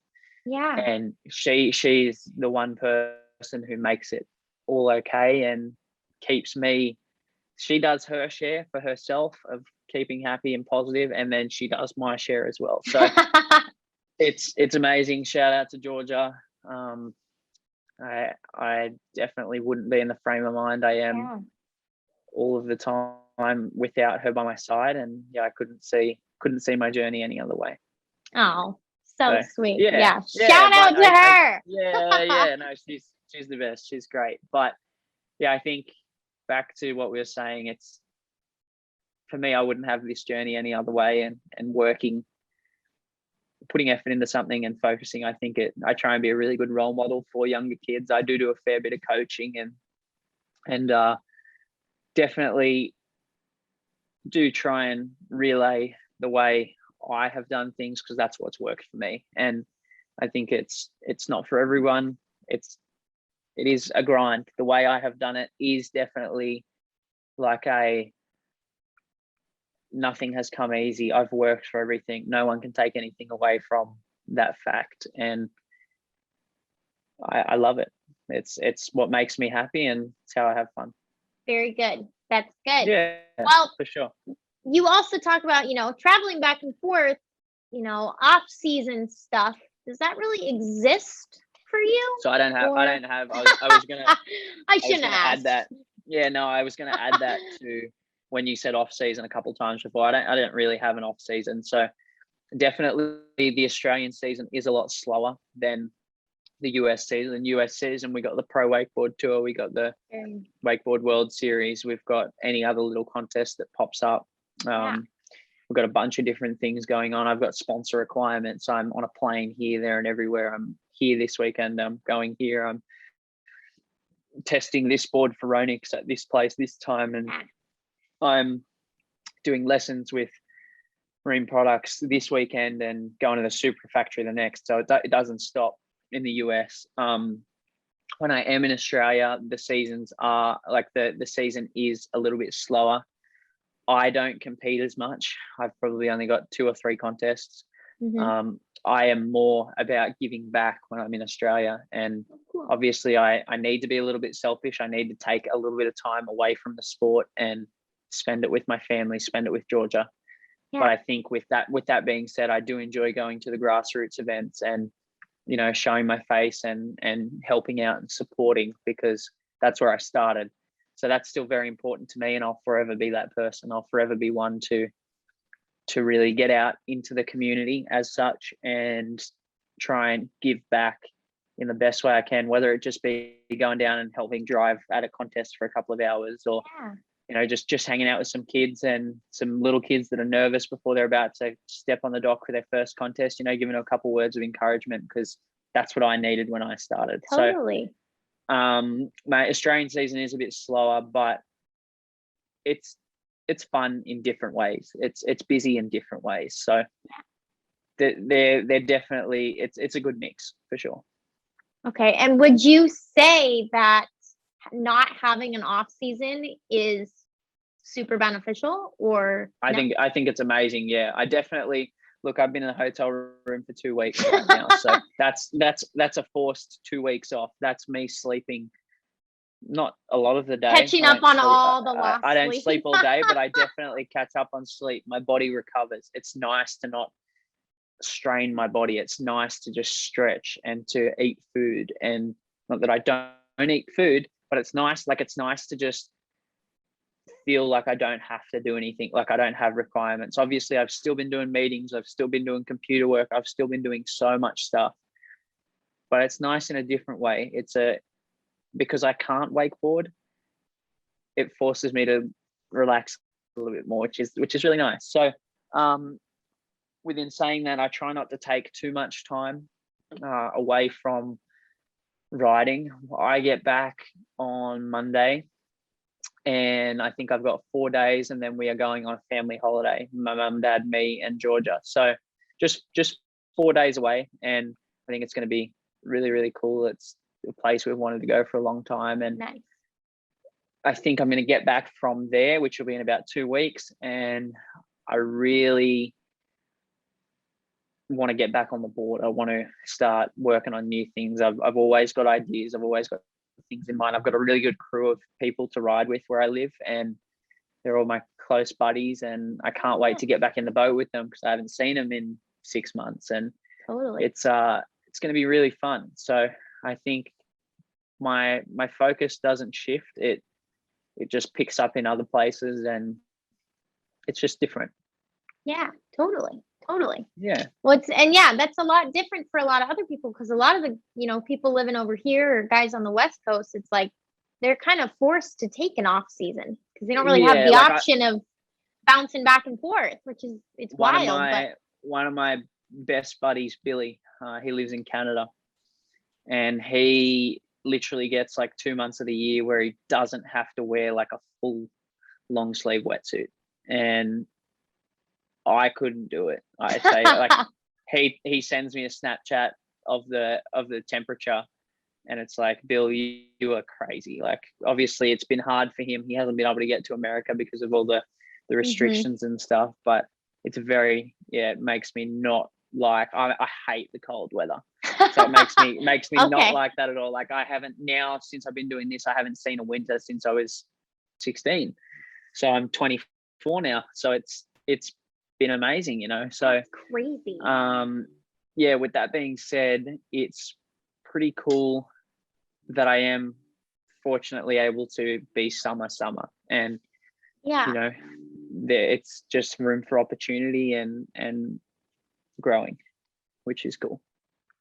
[SPEAKER 1] Yeah.
[SPEAKER 3] And she's the one person who makes it all okay and keeps me. She does her share for herself of keeping happy and positive, and then she does my share as well. So it's amazing. Shout out to Georgia. I definitely wouldn't be in the frame of mind I am all of the time without her by my side, and I couldn't see my journey any other way.
[SPEAKER 1] Oh, so sweet.
[SPEAKER 3] Yeah.
[SPEAKER 1] Shout out to her.
[SPEAKER 3] No, she's the best. She's great. But I think back to what we were saying, it's, for me, I wouldn't have this journey any other way, and working, putting effort into something and focusing. I try and be a really good role model for younger kids. I do a fair bit of coaching and definitely do try and relay the way I have done things, because that's what's worked for me. And I think it's not for everyone. It is a grind. The way I have done it is definitely like nothing has come easy. I've worked for everything. No one can take anything away from that fact. And I love it. It's what makes me happy, and it's how I have fun.
[SPEAKER 1] Very good. That's good.
[SPEAKER 3] Yeah,
[SPEAKER 1] well,
[SPEAKER 3] for sure.
[SPEAKER 1] You also talk about, traveling back and forth, off-season stuff. Does that really exist for you?
[SPEAKER 3] So I don't have, I was going to,
[SPEAKER 1] I shouldn't have
[SPEAKER 3] add that. Yeah, no, I was going to add that to when you said off season a couple of times before. I don't really have an off season. So definitely the Australian season is a lot slower than the US season. We got the Pro Wakeboard Tour, we got the Wakeboard World Series, we've got any other little contest that pops up. We've got a bunch of different things going on. I've got sponsor requirements. I'm on a plane here, there, and everywhere. I'm here this weekend. I'm going here. I'm testing this board for Ronix at this place this time, and I'm doing lessons with Marine Products this weekend and going to the Supra factory the next. So it doesn't stop in the US. When I am in Australia, the seasons are like the season is a little bit slower. I don't compete as much. I've probably only got 2 or 3 contests.
[SPEAKER 1] Mhm.
[SPEAKER 3] I am more about giving back when I'm in Australia. And
[SPEAKER 1] Cool.
[SPEAKER 3] obviously I need to be a little bit selfish. I need to take a little bit of time away from the sport and spend it with my family, spend it with Georgia.
[SPEAKER 1] Yeah.
[SPEAKER 3] But I think with that being said, I do enjoy going to the grassroots events and, you know, showing my face and helping out and supporting, because that's where I started. So that's still very important to me, and I'll forever be that person. I'll forever be one to really get out into the community as such and try and give back in the best way I can, whether it just be going down and helping drive at a contest for a couple of hours, or
[SPEAKER 1] Yeah.
[SPEAKER 3] you know, just hanging out with some kids and some little kids that are nervous before they're about to step on the dock for their first contest, you know, giving them a couple words of encouragement, because that's what I needed when I started.
[SPEAKER 1] Totally.
[SPEAKER 3] So my Australian season is a bit slower, but it's fun in different ways. It's busy in different ways. So they're definitely, it's a good mix for sure.
[SPEAKER 1] Okay. And would you say that not having an off season is super beneficial, or
[SPEAKER 3] I
[SPEAKER 1] no?
[SPEAKER 3] think it's amazing. Yeah, I definitely look. I've been in a hotel room for 2 weeks right now, so that's a forced 2 weeks off. That's me sleeping not a lot of the day.
[SPEAKER 1] Catching
[SPEAKER 3] I
[SPEAKER 1] up
[SPEAKER 3] don't
[SPEAKER 1] on
[SPEAKER 3] sleep-
[SPEAKER 1] all the lost
[SPEAKER 3] I don't
[SPEAKER 1] sleep.
[SPEAKER 3] sleep all day, but I definitely catch up on sleep. My body recovers. It's nice to not strain my body. It's nice to just stretch and to eat food. And not that I don't eat food, but it's nice. Like, it's nice to just feel like I don't have to do anything, like I don't have requirements. Obviously, I've still been doing meetings, I've still been doing computer work, I've still been doing so much stuff, but it's nice in a different way. Because I can't wakeboard, it forces me to relax a little bit more, which is really nice. So within saying that, I try not to take too much time away from riding. I get back on Monday, and I think I've got 4 days, and then we are going on a family holiday. My mum, dad, me, and Georgia. So just 4 days away, and I think it's going to be really, really cool. It's a place we've wanted to go for a long time, and
[SPEAKER 1] Nice.
[SPEAKER 3] I think I'm going to get back from there, which will be in about 2 weeks, and I really want to get back on the board. I want to start working on new things. I've always got ideas. I've always got things in mind. I've got a really good crew of people to ride with where I live, and they're all my close buddies, and I can't wait to get back in the boat with them, because I haven't seen them in 6 months, and
[SPEAKER 1] Totally.
[SPEAKER 3] it's going to be really fun. So I think my focus doesn't shift. It just picks up in other places, and it's just different.
[SPEAKER 1] Yeah, totally.
[SPEAKER 3] Yeah.
[SPEAKER 1] Well, that's a lot different for a lot of other people, because a lot of the people living over here, or guys on the West Coast, it's like they're kind of forced to take an off season because they don't really have the option of bouncing back and forth, which is wild.
[SPEAKER 3] One of my best buddies, Billy, he lives in Canada, and he literally gets like 2 months of the year where he doesn't have to wear like a full long sleeve wetsuit, and I couldn't do it. I say, like, he sends me a Snapchat of the temperature, and it's like, Bill, you are crazy. Like, obviously it's been hard for him. He hasn't been able to get to America because of all the restrictions and stuff, but it's it makes me not like, I hate the cold weather. So it makes me
[SPEAKER 1] Okay.
[SPEAKER 3] not like that at all. Like, I haven't, now since I've been doing this, I haven't seen a winter since I was 16. So I'm 24 now. So it's been amazing, so
[SPEAKER 1] That's crazy.
[SPEAKER 3] with that being said, it's pretty cool that I am fortunately able to be summer, and
[SPEAKER 1] Yeah.
[SPEAKER 3] it's just room for opportunity and growing, which is cool.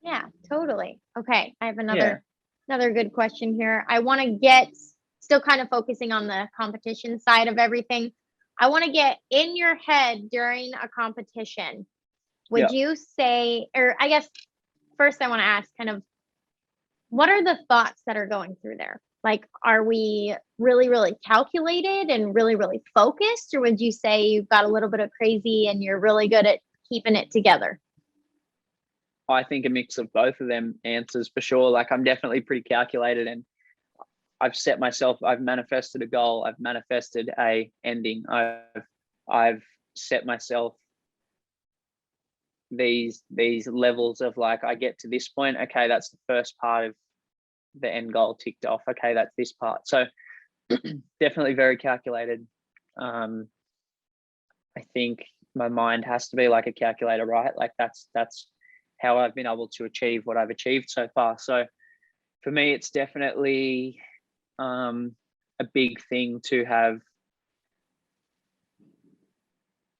[SPEAKER 1] Yeah, totally. Okay, I have
[SPEAKER 3] Yeah.
[SPEAKER 1] another good question here. I want to get, still kind of focusing on the competition side of everything. I want to get in your head during a competition. Would you say, or I guess first I want to ask kind of, what are the thoughts that are going through there? Like, are we really, really calculated and really, really focused? Or would you say you've got a little bit of crazy and you're really good at keeping it together?
[SPEAKER 3] I think a mix of both of them answers for sure. Like, I'm definitely pretty calculated, and I've manifested a goal. I've manifested a ending. I've I've set myself these levels of like, I get to this point, okay, that's the first part of the end goal ticked off, okay, that's this part. So definitely very calculated. I think my mind has to be like a calculator, right? Like that's how I've been able to achieve what I've achieved so far. So for me, it's definitely a big thing to have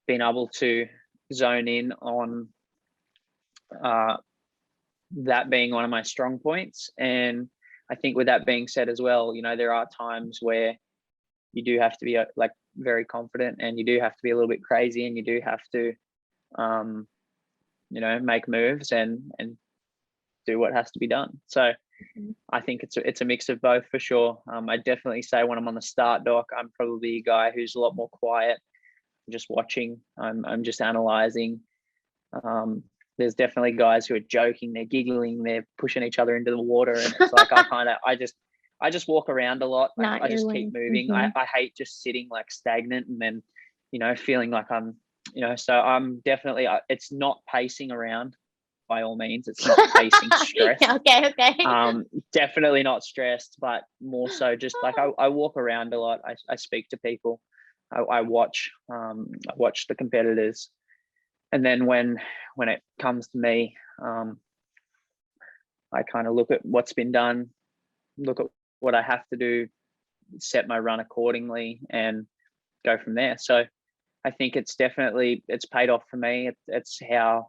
[SPEAKER 3] been able to zone in on that being one of my strong points. And I think with that being said as well, you know, there are times where you do have to be like very confident, and you do have to be a little bit crazy, and you do have to you know, make moves and do what has to be done. So I think it's a mix of both for sure. I definitely say when I'm on the start dock, I'm probably a guy who's a lot more quiet, just watching. I'm just analyzing. There's definitely guys who are joking, they're giggling, they're pushing each other into the water, and it's like I just walk around a lot. Like, I just keep moving. I hate just sitting like stagnant and then, you know, feeling like I'm, you know, so I'm definitely, it's not pacing around by all means. It's not pacing stress.
[SPEAKER 1] Okay.
[SPEAKER 3] Definitely not stressed, but more so just like I walk around a lot. I speak to people. I watch the competitors. And then when it comes to me, I kind of look at what's been done, look at what I have to do, set my run accordingly, and go from there. So I think it's paid off for me. It's how,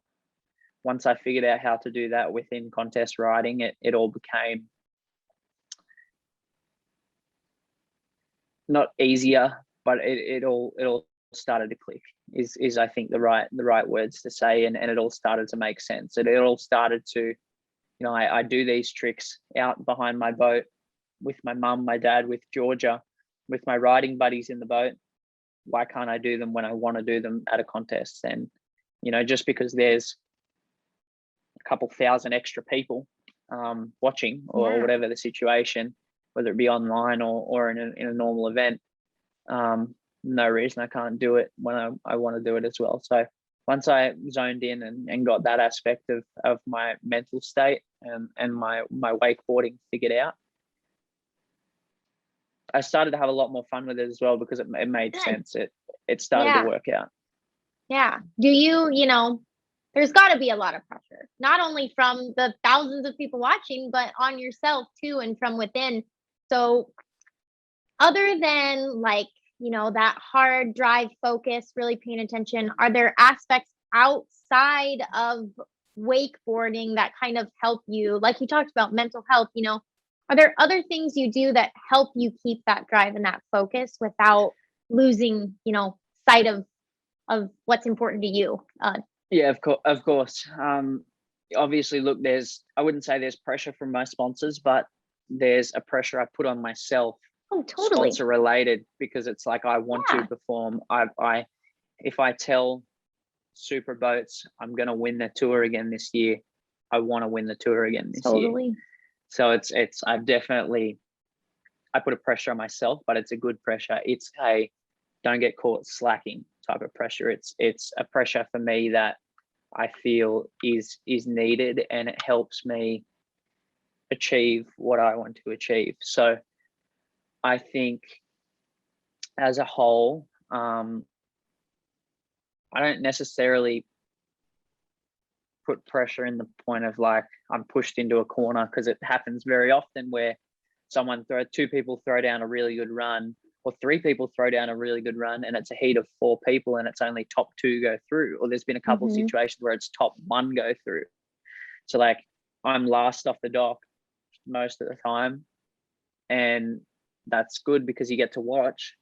[SPEAKER 3] once I figured out how to do that within contest riding, it all became not easier, but it all started to click is I think the right words to say, and it all started to make sense. It all started to, you know, I do these tricks out behind my boat with my mum, my dad, with Georgia, with my riding buddies in the boat. Why can't I do them when I want to do them at a contest? And, you know, just because there's a couple thousand extra people watching or whatever the situation, whether it be online or in a normal event, no reason I can't do it when I want to do it as well. So once I zoned in and got that aspect of my mental state and my wakeboarding figured out, I started to have a lot more fun with it as well, because it made sense. It started to work out.
[SPEAKER 1] Yeah. Do you know, there's got to be a lot of pressure, not only from the thousands of people watching, but on yourself too, and from within. So other than like, you know, that hard drive focus, really paying attention, are there aspects outside of wakeboarding that kind of help you? Like you talked about mental health, you know, are there other things you do that help you keep that drive and that focus without losing, you know, sight of what's important to you?
[SPEAKER 3] Yeah, of course. Obviously, look, I wouldn't say there's pressure from my sponsors, but there's a pressure I put on myself.
[SPEAKER 1] Oh, totally.
[SPEAKER 3] Sponsor related, because it's like I want to perform. If I tell Supraboats I'm going to win the tour again this year, I want to win the tour again this year. So I put a pressure on myself, but it's a good pressure. It's a don't get caught slacking type of pressure. It's a pressure for me that I feel is needed, and it helps me achieve what I want to achieve. So I think as a whole, I don't necessarily put pressure in the point of like I'm pushed into a corner, because it happens very often where two people throw down a really good run, or three people throw down a really good run, and it's a heat of four people and it's only top two go through. Or there's been a couple of situations where it's top one go through. So like I'm last off the dock most of the time, and that's good because you get to watch,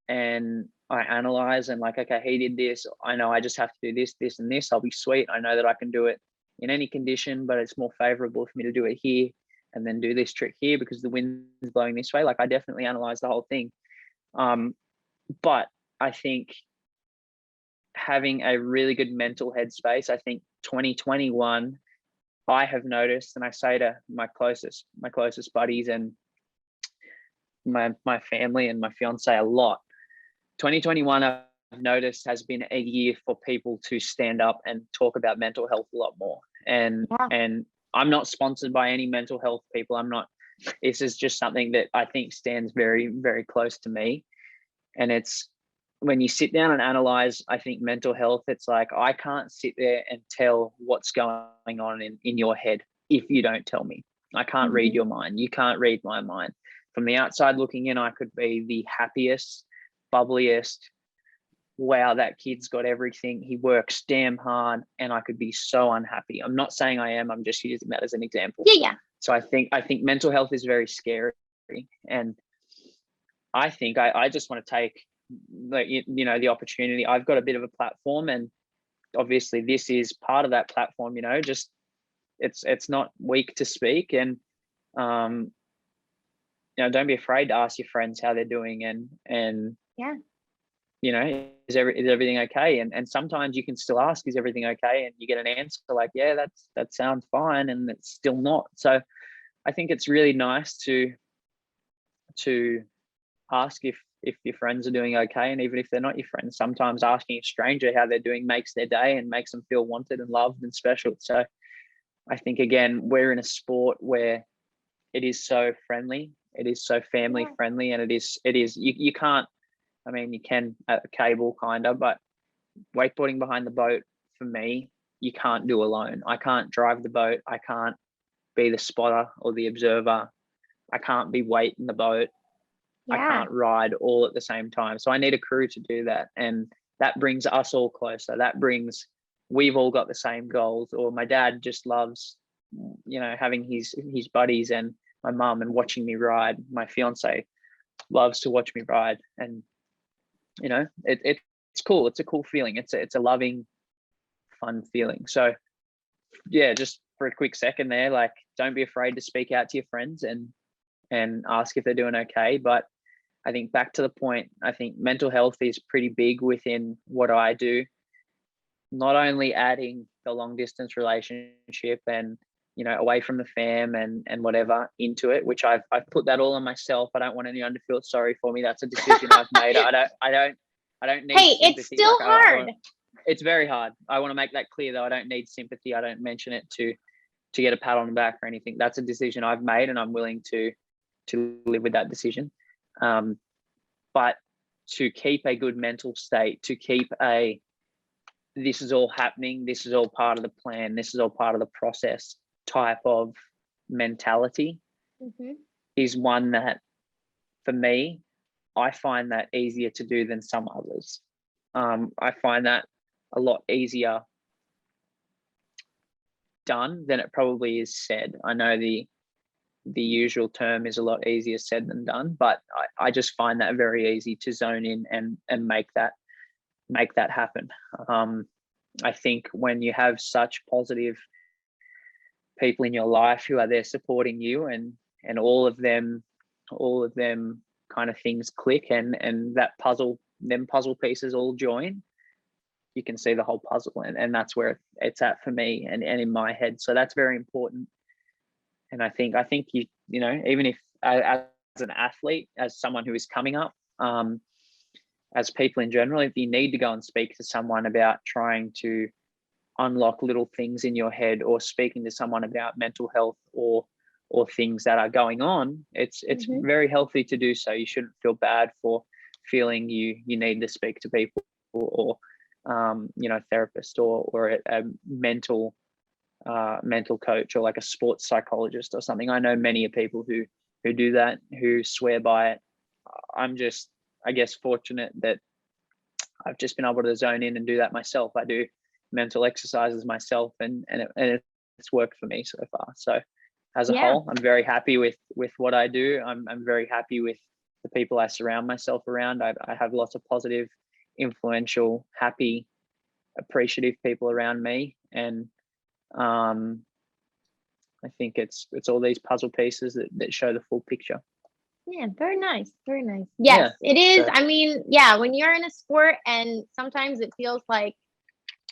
[SPEAKER 3] and I analyze and like, okay, he did this. I know I just have to do this, this, and this. I'll be sweet. I know that I can do it in any condition, but it's more favorable for me to do it here and then do this trick here because the wind is blowing this way. Like I definitely analyze the whole thing. But I think having a really good mental headspace, I think 2021, I have noticed, and I say to my closest buddies and my family and my fiance a lot, 2021, I've noticed has been a year for people to stand up and talk about mental health a lot more. And I'm not sponsored by any mental health people. I'm not. This is just something that I think stands very, very close to me. And it's when you sit down and analyze, I think mental health, it's like, I can't sit there and tell what's going on in your head if you don't tell me. I can't read your mind. You can't read my mind. From the outside looking in, I could be the happiest, bubbliest. Wow, that kid's got everything. He works damn hard, and I could be so unhappy. I'm not saying I am. I'm just using that as an example.
[SPEAKER 1] Yeah.
[SPEAKER 3] So I think mental health is very scary, and I think I just want to take, the opportunity. I've got a bit of a platform, and obviously this is part of that platform. Just it's not weak to speak, and don't be afraid to ask your friends how they're doing, and is everything okay? And sometimes you can still ask, is everything okay? And you get an answer like, yeah, that sounds fine, and it's still not. So I think it's really nice to ask if your friends are doing okay, and even if they're not your friends, sometimes asking a stranger how they're doing makes their day and makes them feel wanted and loved and special. So I think, again, we're in a sport where it is so friendly, it is so family friendly, and it is you can't, I mean, you can at a cable kind of, but wakeboarding behind the boat, for me, you can't do alone. I can't drive the boat. I can't be the spotter or the observer. I can't be weighting the boat. I can't ride all at the same time. So I need a crew to do that. And that brings us all closer. We've all got the same goals. Or my dad just loves, having his buddies, and my mum, and watching me ride. My fiance loves to watch me ride. And, it's cool. It's a cool feeling. It's a loving, fun feeling. So yeah, just for a quick second there, like, don't be afraid to speak out to your friends and ask if they're doing okay. But I think back to the point, I think mental health is pretty big within what I do. Not only adding the long distance relationship and, away from the fam and whatever into it, which I've put that all on myself. I don't want anyone to feel sorry for me. That's a decision I've made. I don't need
[SPEAKER 1] Hey,
[SPEAKER 3] sympathy.
[SPEAKER 1] it's still hard.
[SPEAKER 3] It's very hard. I want to make that clear, though. I don't need sympathy. I don't mention it to get a pat on the back or anything. That's a decision I've made, and I'm willing to live with that decision. But to keep a good mental state, to keep this is all happening, this is all part of the plan, this is all part of the process type of mentality is one that, for me, I find that easier to do than some others. I find that a lot easier done than it probably is said. I know the usual term is a lot easier said than done, but I just find that very easy to zone in and make that happen. I think when you have such positive people in your life who are there supporting you, and all of them kind of things click, and that puzzle pieces all join, you can see the whole puzzle, and that's where it's at for me and in my head. So that's very important. And I think you even if as an athlete, as someone who is coming up, as people in general, if you need to go and speak to someone about trying to unlock little things in your head, or speaking to someone about mental health or things that are going on, it's very healthy to do so. You shouldn't feel bad for feeling you need to speak to people, or therapist, or a mental coach, or like a sports psychologist or something. I know many people who do that, who swear by it. I'm just, I guess, fortunate that I've just been able to zone in and do that myself. I do mental exercises myself, and it's worked for me so far. So as a whole, I'm very happy with what I do. I'm very happy with the people I surround myself around. I have lots of positive, influential, happy, appreciative people around me, and I think it's all these puzzle pieces that show the full picture.
[SPEAKER 1] Yeah, very nice. Very nice. Yes, it is. I mean, when you're in a sport and sometimes it feels like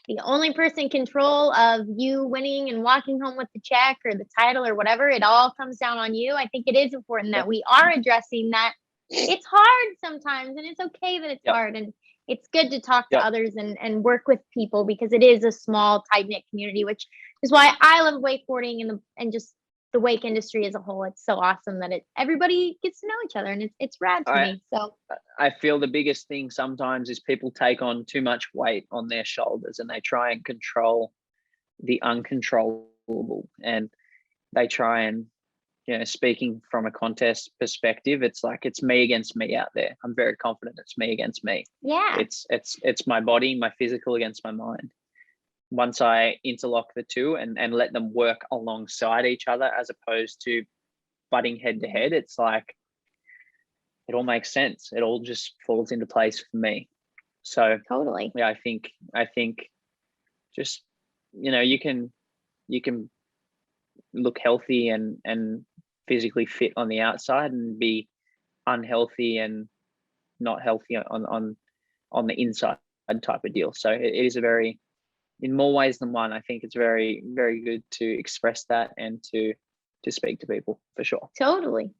[SPEAKER 1] the only person in control of you winning and walking home with the check or the title or whatever, it all comes down on you. I think it is important that we are addressing that it's hard sometimes, and it's okay that it's
[SPEAKER 3] Yep.
[SPEAKER 1] hard, and it's good to talk to
[SPEAKER 3] Yep.
[SPEAKER 1] others and work with people, because it is a small, tight-knit community, which is why I love wakeboarding and just the wake industry as a whole. It's so awesome that everybody gets to know each other, and it's rad to
[SPEAKER 3] I
[SPEAKER 1] me. So
[SPEAKER 3] I feel the biggest thing sometimes is people take on too much weight on their shoulders, and they try and control the uncontrollable, and they try and, speaking from a contest perspective, it's like it's me against me out there. I'm very confident it's me against me.
[SPEAKER 1] yeah,
[SPEAKER 3] It's my body, my physical against my mind. Once I interlock the two and let them work alongside each other as opposed to butting head to head, it's like it all makes sense. It all just falls into place for me. So
[SPEAKER 1] totally.
[SPEAKER 3] yeah, I think just, you can look healthy and physically fit on the outside and be unhealthy and not healthy on the inside type of deal. So it is a very, in more ways than one, I think it's very, very good to express that and to speak to people, for sure.
[SPEAKER 1] Totally.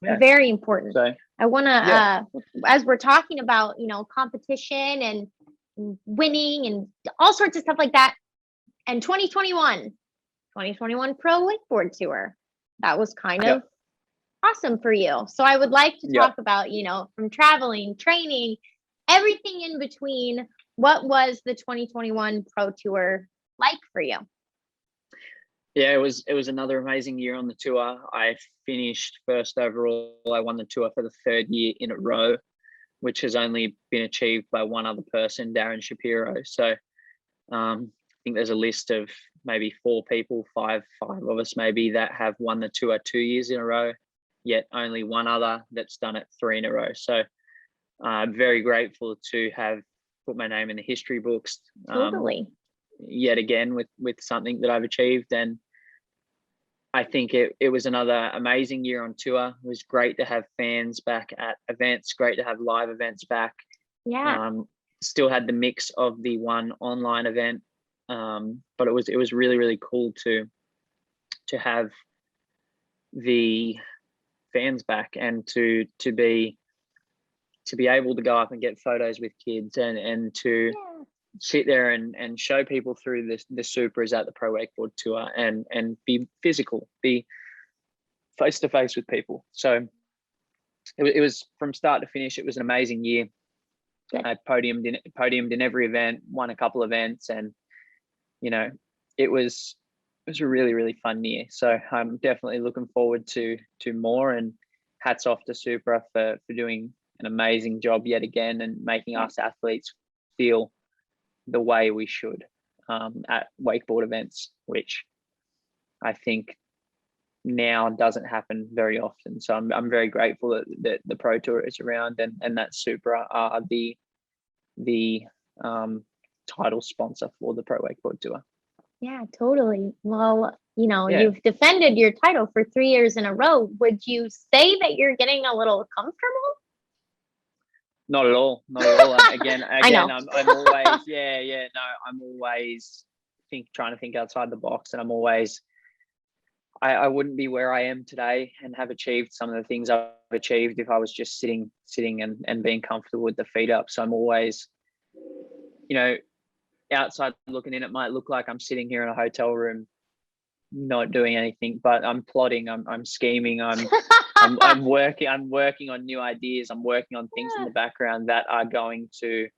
[SPEAKER 3] Yeah.
[SPEAKER 1] Very important.
[SPEAKER 3] So
[SPEAKER 1] I want to,
[SPEAKER 3] yeah.
[SPEAKER 1] as we're talking about, competition and winning and all sorts of stuff like that, and 2021 Pro Wakeboard Tour, that was kind of awesome for you. So I would like to talk about, from traveling, training, everything in between. What was the 2021 Pro Tour like for you?
[SPEAKER 3] Yeah, it was another amazing year on the tour. I finished first overall. I won the tour for the third year in a row, which has only been achieved by one other person, Darren Shapiro. So I think there's a list of maybe five of us maybe, that have won the tour 2 years in a row, yet only one other that's done it 3 in a row. So I'm very grateful to have put my name in the history books.
[SPEAKER 1] Totally.
[SPEAKER 3] Yet again with something that I've achieved. And I think it was another amazing year on tour. It was great to have fans back at events, great to have live events back.
[SPEAKER 1] Yeah.
[SPEAKER 3] Still had the mix of the one online event, but it was really, really cool to have the fans back and to be able to go up and get photos with kids and to sit there and show people through the Supras at the Pro Wakeboard Tour and be physical, be face to face with people. So it was from start to finish. It was an amazing year.
[SPEAKER 1] Good.
[SPEAKER 3] I podiumed in every event, won a couple events, and it was a really, really fun year. So I'm definitely looking forward to more, and hats off to Supra for doing an amazing job yet again and making us athletes feel the way we should at wakeboard events, which I think now doesn't happen very often. So I'm very grateful that the Pro Tour is around and that Supra are the title sponsor for the Pro Wakeboard Tour.
[SPEAKER 1] Yeah, totally. Well, you've defended your title for 3 years in a row. Would you say that you're getting a little comfortable?
[SPEAKER 3] Not at all. Again,
[SPEAKER 1] I know.
[SPEAKER 3] I'm always, I'm always trying to think outside the box, and I'm always, I wouldn't be where I am today and have achieved some of the things I've achieved if I was just sitting and being comfortable with the feet up. So I'm always, outside looking in, it might look like I'm sitting here in a hotel room, not doing anything, but I'm plotting, I'm scheming, I'm working on new ideas. I'm working on things in the background that are going to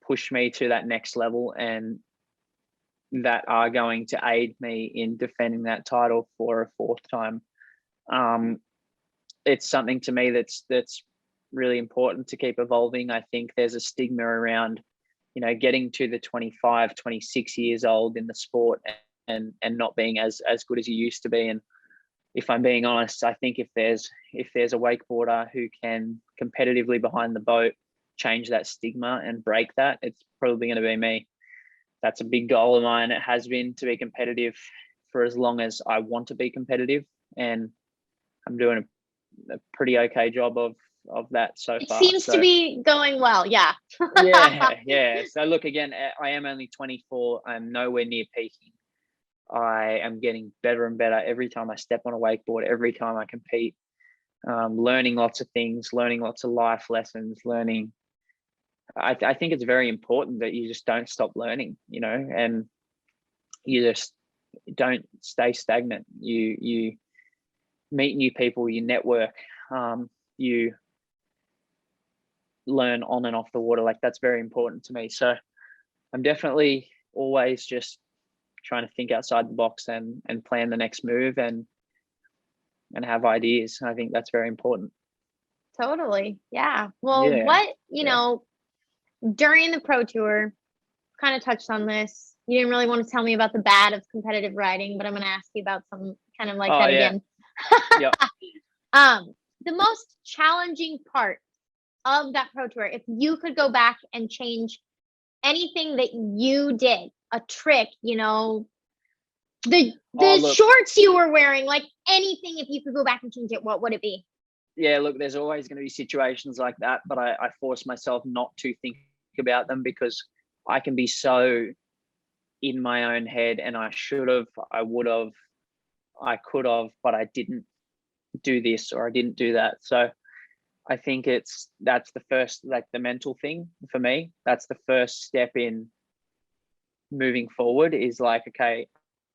[SPEAKER 3] push me to that next level and that are going to aid me in defending that title for a 4th time. It's something to me that's really important to keep evolving. I think there's a stigma around, getting to the 25, 26 years old in the sport and not being as good as you used to be. And if I'm being honest, I think if there's a wakeboarder who can competitively behind the boat change that stigma and break that, it's probably going to be me. That's a big goal of mine. It has been to be competitive for as long as I want to be competitive, and I'm doing a pretty okay job of that so far.
[SPEAKER 1] It seems to be going well. Yeah.
[SPEAKER 3] yeah. So look, again, I am only 24. I'm nowhere near peaking. I am getting better and better every time I step on a wakeboard, every time I compete. learning lots of things, learning lots of life lessons, learning. I think it's very important that you just don't stop learning, you know, and you just don't stay stagnant. You meet new people, you network, you learn on and off the water. Like, that's very important to me. So I'm definitely always just trying to think outside the box and plan the next move and have ideas. I think that's very important.
[SPEAKER 1] Totally. Yeah. Well,
[SPEAKER 3] Yeah.
[SPEAKER 1] what, you know, during the pro tour, kind of touched on this. You didn't really want to tell me about the bad of competitive riding, but I'm going to ask you about some kind of like that again.
[SPEAKER 3] Yeah.
[SPEAKER 1] The most challenging part of that pro tour, if you could go back and change anything that you did, a trick, you know, the shorts you were wearing, like anything, if you could go back and change it, what would it be?
[SPEAKER 3] Yeah, look, there's always going to be situations like that, but I force myself not to think about them, because I can be so in my own head, and I should have, I would have, I could have, but I didn't do this or I didn't do that. So I think that's the first, like the mental thing for me. That's the first step in moving forward, is like, okay,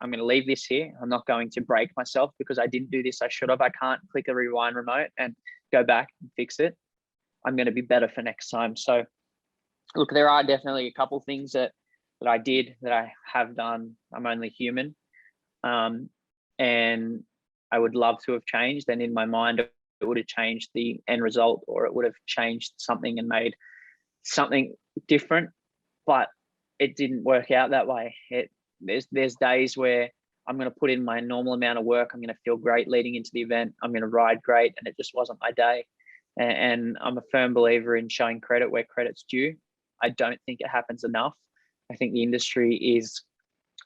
[SPEAKER 3] I'm going to leave this here. I'm not going to break myself because I didn't do this. I should have. I can't click a rewind remote and go back and fix it. I'm going to be better for next time. So look, there are definitely a couple things that I did, that I have done. I'm only human. And I would love to have changed. And in my mind, it would have changed the end result, or it would have changed something and made something different. But it didn't work out that way. There's days where I'm going to put in my normal amount of work. I'm going to feel great leading into the event. I'm going to ride great, and it just wasn't my day. And I'm a firm believer in showing credit where credit's due. I don't think it happens enough. I think the industry is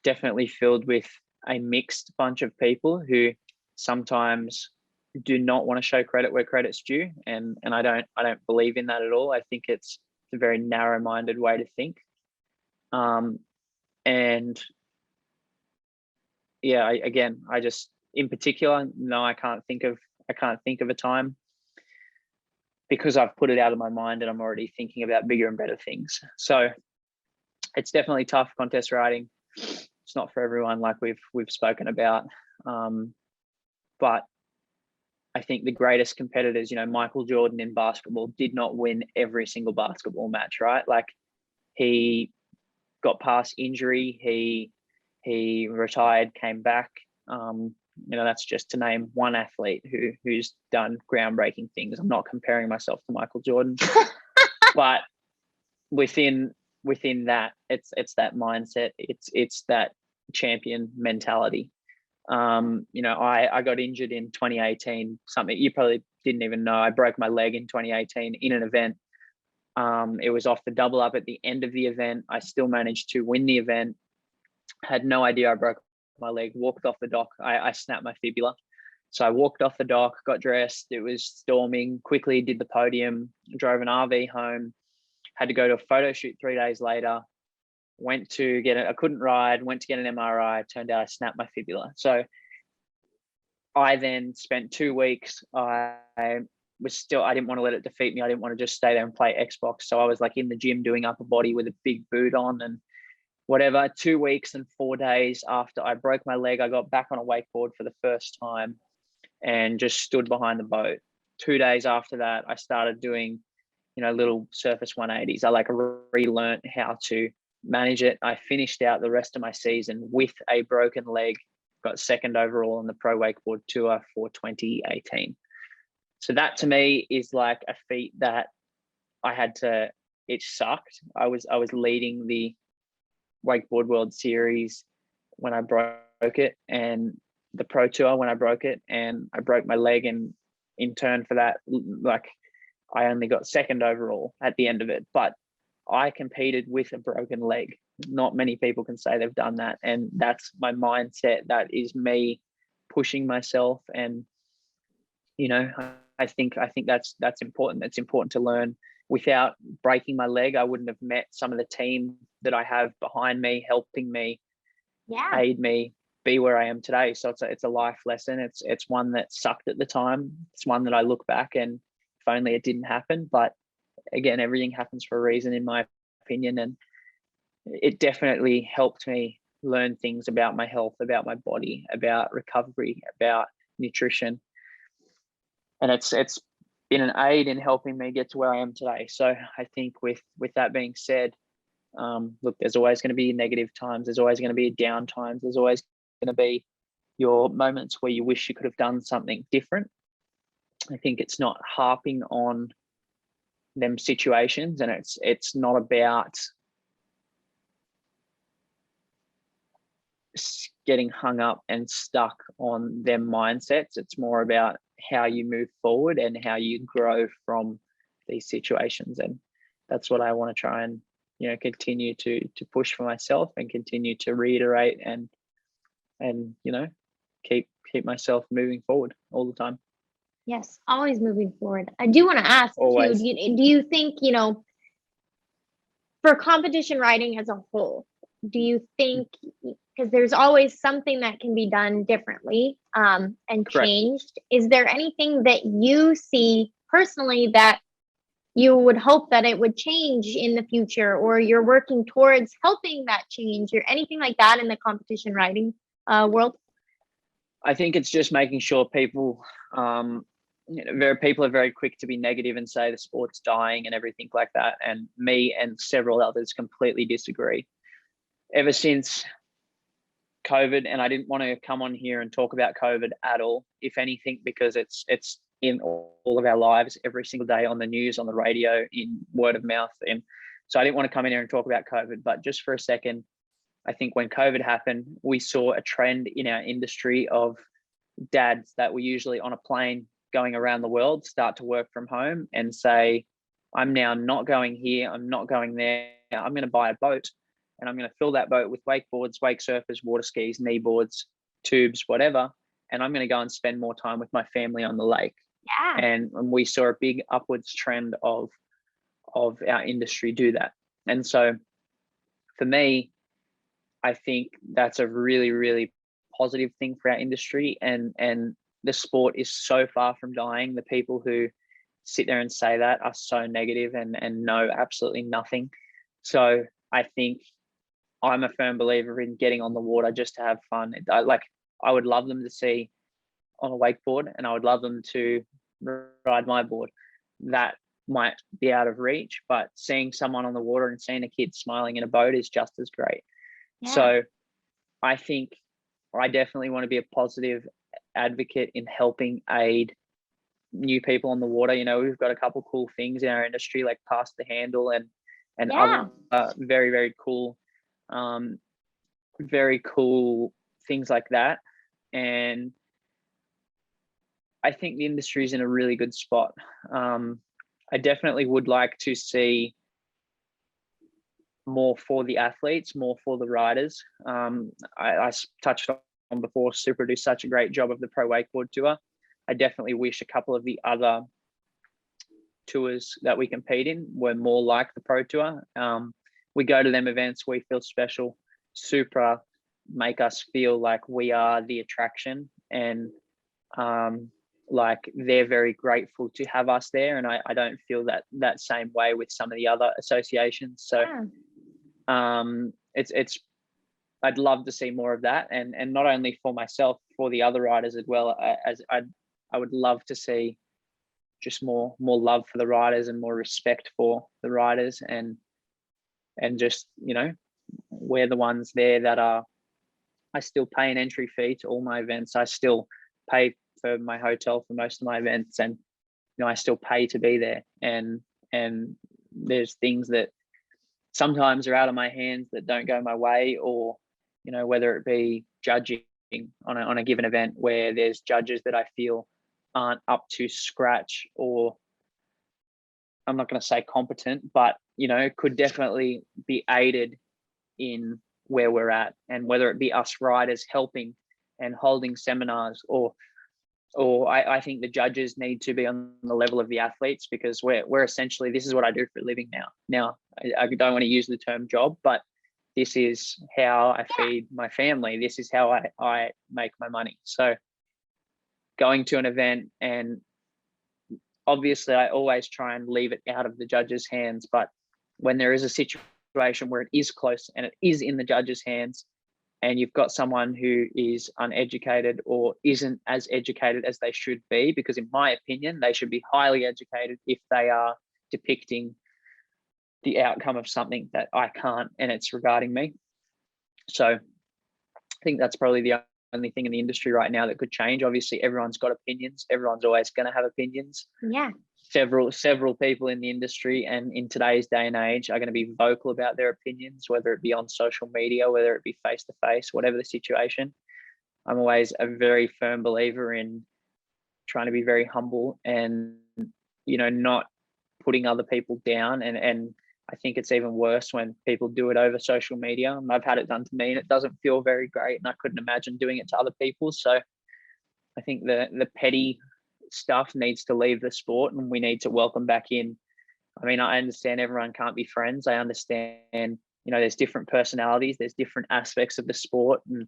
[SPEAKER 3] definitely filled with a mixed bunch of people who sometimes do not want to show credit where credit's due, and I don't believe in that at all. I think it's a very narrow-minded way to think. And yeah, I just, in particular, no, I can't think of a time, because I've put it out of my mind and I'm already thinking about bigger and better things. So it's definitely tough, contest riding. It's not for everyone, like we've spoken about. But I think the greatest competitors, you know, Michael Jordan in basketball did not win every single basketball match, right? Like, he got past injury, he retired, came back. You know, that's just to name one athlete who's done groundbreaking things. I'm not comparing myself to Michael Jordan, but within that, it's that mindset. It's that champion mentality. You know, I got injured in 2018, something you probably didn't even know. I broke my leg in 2018 in an event. It was off the double up at the end of the event. I still managed to win the event. Had no idea I broke my leg, walked off the dock. I snapped my fibula. So I walked off the dock, got dressed. It was storming, quickly did the podium, drove an RV home, had to go to a photo shoot 3 days later, went to get I couldn't ride, went to get an MRI, turned out I snapped my fibula. So I then spent 2 weeks, I didn't want to let it defeat me. I didn't want to just stay there and play Xbox. So I was like in the gym doing upper body with a big boot on and whatever. 2 weeks and 4 days after I broke my leg, I got back on a wakeboard for the first time and just stood behind the boat. 2 days after that, I started doing, you know, little surface 180s. I like relearned how to manage it. I finished out the rest of my season with a broken leg, got second overall on the Pro Wakeboard Tour for 2018. So that to me is like a feat that it sucked. I was leading the Wakeboard World Series when I broke it, and the Pro Tour when I broke it, and I broke my leg, and in turn for that, like, I only got second overall at the end of it, but I competed with a broken leg. Not many people can say they've done that, and that's my mindset. That is me pushing myself, and you know, I think that's important. It's important to learn. Without breaking my leg, I wouldn't have met some of the team that I have behind me, helping me, aid me, be where I am today. So it's a life lesson. It's one that sucked at the time. It's one that I look back and if only it didn't happen. But again, everything happens for a reason, in my opinion. And it definitely helped me learn things about my health, about my body, about recovery, about nutrition. And it's been an aid in helping me get to where I am today. So I think with that being said, look, there's always going to be negative times. There's always going to be down times. There's always going to be your moments where you wish you could have done something different. I think it's not harping on them situations, and it's not about getting hung up and stuck on them mindsets. It's more about how you move forward and how you grow from these situations. And that's what I want to try and, you know, continue to push for myself and continue to reiterate and you know, keep myself moving forward all the time.
[SPEAKER 1] Yes, always moving forward. I do want to ask
[SPEAKER 3] Always.
[SPEAKER 1] too, do you think, you know, for competition riding as a whole, do you think, because there's always something that can be done differently and
[SPEAKER 3] Correct.
[SPEAKER 1] changed, is there anything that you see personally that you would hope that it would change in the future, or you're working towards helping that change, or anything like that in the competition riding world?
[SPEAKER 3] I think it's just making sure people, you know, people are very quick to be negative and say the sport's dying and everything like that. And me and several others completely disagree. Ever since COVID, and I didn't want to come on here and talk about COVID at all, if anything, because it's in all of our lives every single day, on the news, on the radio, in word of mouth. And so I didn't want to come in here and talk about COVID, but just for a second, I think when COVID happened, we saw a trend in our industry of dads that were usually on a plane going around the world start to work from home and say, I'm now not going here, I'm not going there, I'm going to buy a boat and I'm going to fill that boat with wakeboards, wake surfers, water skis, knee boards, tubes, whatever, and I'm going to go and spend more time with my family on the lake.
[SPEAKER 1] Yeah.
[SPEAKER 3] And we saw a big upwards trend of our industry do that. And so for me, I think that's a really, really positive thing for our industry. And the sport is so far from dying. The people who sit there and say that are so negative and know absolutely nothing. So I think I'm a firm believer in getting on the water just to have fun. I would love them to see on a wakeboard, and I would love them to ride my board. That might be out of reach, but seeing someone on the water and seeing a kid smiling in a boat is just as great.
[SPEAKER 1] Yeah.
[SPEAKER 3] So I think I definitely want to be a positive advocate in helping aid new people on the water. You know, we've got a couple cool things in our industry like Pass the Handle and
[SPEAKER 1] Yeah.
[SPEAKER 3] other very, very cool things like that. And I think the industry is in a really good spot. I definitely would like to see more for the athletes, more for the riders. I touched on before, Supra do such a great job of the Pro Wakeboard Tour. I definitely wish a couple of the other tours that we compete in were more like the Pro Tour. We go to them events, we feel special. Supra make us feel like we are the attraction, and like they're very grateful to have us there. And I don't feel that same way with some of the other associations. So it's I'd love to see more of that, and not only for myself, for the other riders as well. As I would love to see just more love for the riders and more respect for the riders, and just, you know, we're the ones there that are, I still pay an entry fee to all my events. I still pay for my hotel for most of my events, and, you know, I still pay to be there. And there's things that sometimes are out of my hands that don't go my way, or, you know, whether it be judging on a given event where there's judges that I feel aren't up to scratch, or I'm not going to say competent, but, you know, could definitely be aided in where we're at. And whether it be us riders helping and holding seminars, or I think the judges need to be on the level of the athletes, because we're essentially, this is what I do for a living now. I don't want to use the term job, but this is how I feed my family. This is how I make my money. So going to an event, and obviously I always try and leave it out of the judges' hands, but when there is a situation where it is close and it is in the judges' hands, and you've got someone who is uneducated or isn't as educated as they should be, because in my opinion, they should be highly educated if they are depicting the outcome of something that I can't, and it's regarding me. So I think that's probably the only thing in the industry right now that could change. Obviously, everyone's got opinions. Everyone's always going to have opinions.
[SPEAKER 1] Yeah.
[SPEAKER 3] Several people in the industry and in today's day and age are going to be vocal about their opinions, whether it be on social media, whether it be face to face, whatever the situation. I'm always a very firm believer in trying to be very humble and, not putting other people down. And I think it's even worse when people do it over social media. I've had it done to me and it doesn't feel very great, and I couldn't imagine doing it to other people. So I think the petty stuff needs to leave the sport, and we need to welcome back in. I mean, I understand everyone can't be friends. I understand, there's different personalities, there's different aspects of the sport, and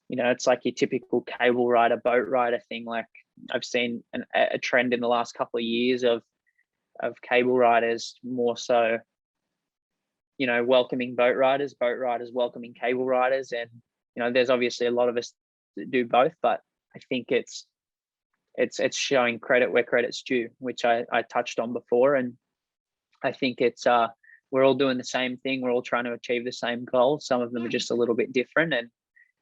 [SPEAKER 3] it's like your typical cable rider, boat rider thing. Like I've seen a trend in the last couple of years of cable riders more so, welcoming boat riders welcoming cable riders, and there's obviously a lot of us that do both, but I think it's showing credit where credit's due, which I touched on before. And I think it's we're all doing the same thing. We're all trying to achieve the same goal. Some of them are just a little bit different, and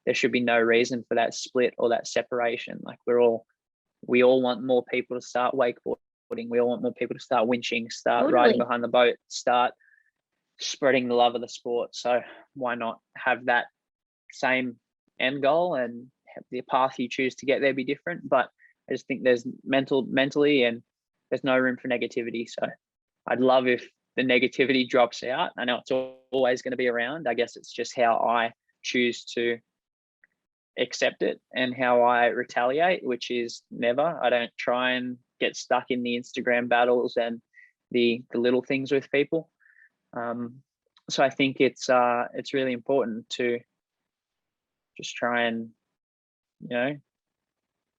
[SPEAKER 3] there should be no reason for that split or that separation. Like we all want more people to start wakeboarding. We all want more people to start winching, start riding behind the boat, start spreading the love of the sport. So why not have that same end goal, and the path you choose to get there be different? But I just think there's mentally, and there's no room for negativity. So I'd love if the negativity drops out. I know it's always going to be around. I guess it's just how I choose to accept it and how I retaliate, which is never. I don't try and get stuck in the Instagram battles and the little things with people. So I think it's really important to just try and,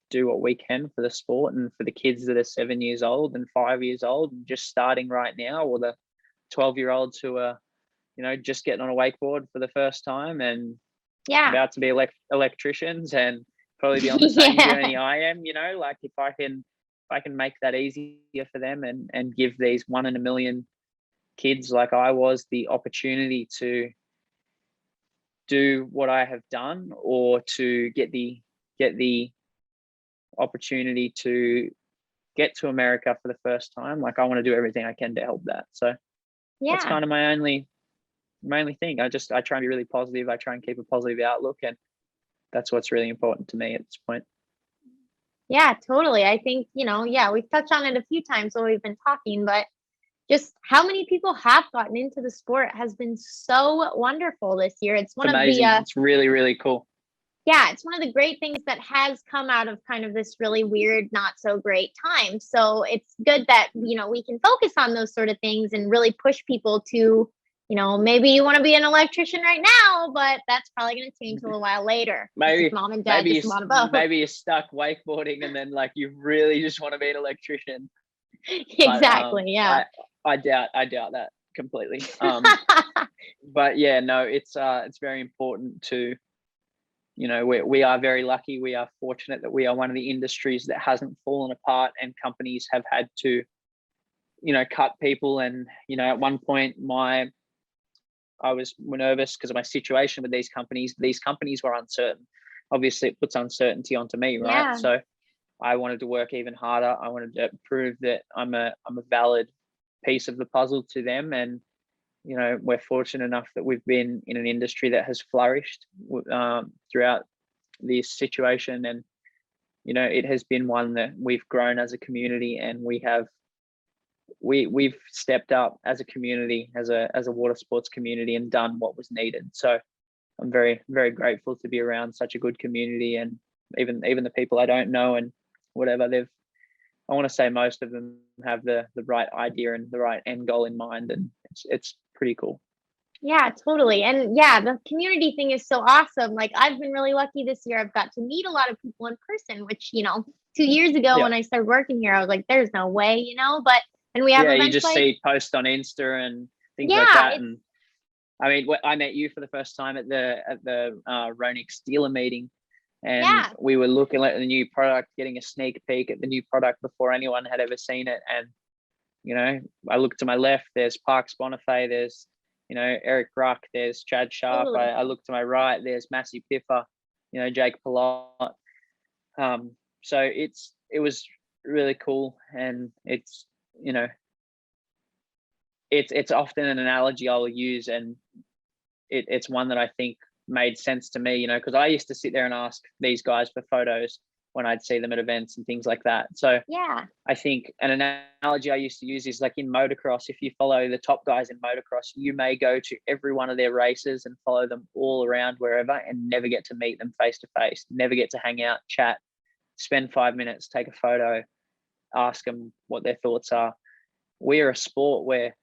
[SPEAKER 3] do what we can for the sport and for the kids that are 7 years old and 5 years old and just starting right now, or the 12-year-olds who are, just getting on a wakeboard for the first time and about to be electricians and probably be on the same journey I am. Like if I can make that easier for them and give these 1 in a million kids like I was the opportunity to do what I have done, or to get the opportunity to get to America for the first time, like I want to do everything I can to help that. So that's kind of my only thing. I try and be really positive. I try and keep a positive outlook, and that's what's really important to me at this point.
[SPEAKER 1] Yeah, totally. I think, we've touched on it a few times while we've been talking, but just how many people have gotten into the sport has been so wonderful this year. It's amazing.
[SPEAKER 3] It's really, really cool.
[SPEAKER 1] Yeah, it's one of the great things that has come out of kind of this really weird, not so great time. So it's good that, we can focus on those sort of things and really push people to, maybe you want to be an electrician right now, but that's probably going to change a little while later.
[SPEAKER 3] Maybe
[SPEAKER 1] mom and dad just want to both.
[SPEAKER 3] Maybe you're stuck wakeboarding and then like you really just want to be an electrician.
[SPEAKER 1] Exactly.
[SPEAKER 3] But,
[SPEAKER 1] yeah.
[SPEAKER 3] I doubt that completely. But yeah, no, it's very important to, we are very lucky. We are fortunate that we are one of the industries that hasn't fallen apart, and companies have had to, cut people. And, at one point I was nervous because of my situation with these companies. These companies were uncertain. Obviously it puts uncertainty onto me, right?
[SPEAKER 1] Yeah.
[SPEAKER 3] So I wanted to work even harder. I wanted to prove that I'm a valid piece of the puzzle to them. And, we're fortunate enough that we've been in an industry that has flourished throughout this situation. And, it has been one that we've grown as a community, and we've stepped up as a community, as a water sports community, and done what was needed. So I'm very, very grateful to be around such a good community. And even the people I don't know and whatever, I want to say most of them have the right idea and the right end goal in mind, and it's pretty cool.
[SPEAKER 1] Yeah, totally. And yeah, the community thing is so awesome. Like I've been really lucky this year. I've got to meet a lot of people in person, which, 2 years ago
[SPEAKER 3] Yeah.
[SPEAKER 1] when I started working here, I was like, there's no way, but and we have
[SPEAKER 3] Yeah, you
[SPEAKER 1] events
[SPEAKER 3] just
[SPEAKER 1] like,
[SPEAKER 3] see posts on Insta and things like
[SPEAKER 1] yeah,
[SPEAKER 3] that. And I mean, I met you for the first time at the Ronix dealer meeting, and
[SPEAKER 1] yeah,
[SPEAKER 3] we were looking at the new product, getting a sneak peek at the new product before anyone had ever seen it. And I look to my left, there's Parks Bonifay, there's Eric Ruck, there's Chad Sharp.
[SPEAKER 1] totally.
[SPEAKER 3] I look to my right, there's Massey Piffer, Jake Pilote. So it was really cool, and it's often an analogy I'll use, and it's one that I think made sense to me, because I used to sit there and ask these guys for photos when I'd see them at events and things like that. So
[SPEAKER 1] Yeah.
[SPEAKER 3] I think an analogy I used to use is like in motocross, if you follow the top guys in motocross, you may go to every one of their races and follow them all around wherever and never get to meet them face to face, never get to hang out, chat, spend 5 minutes, take a photo, ask them what their thoughts are. We're a sport where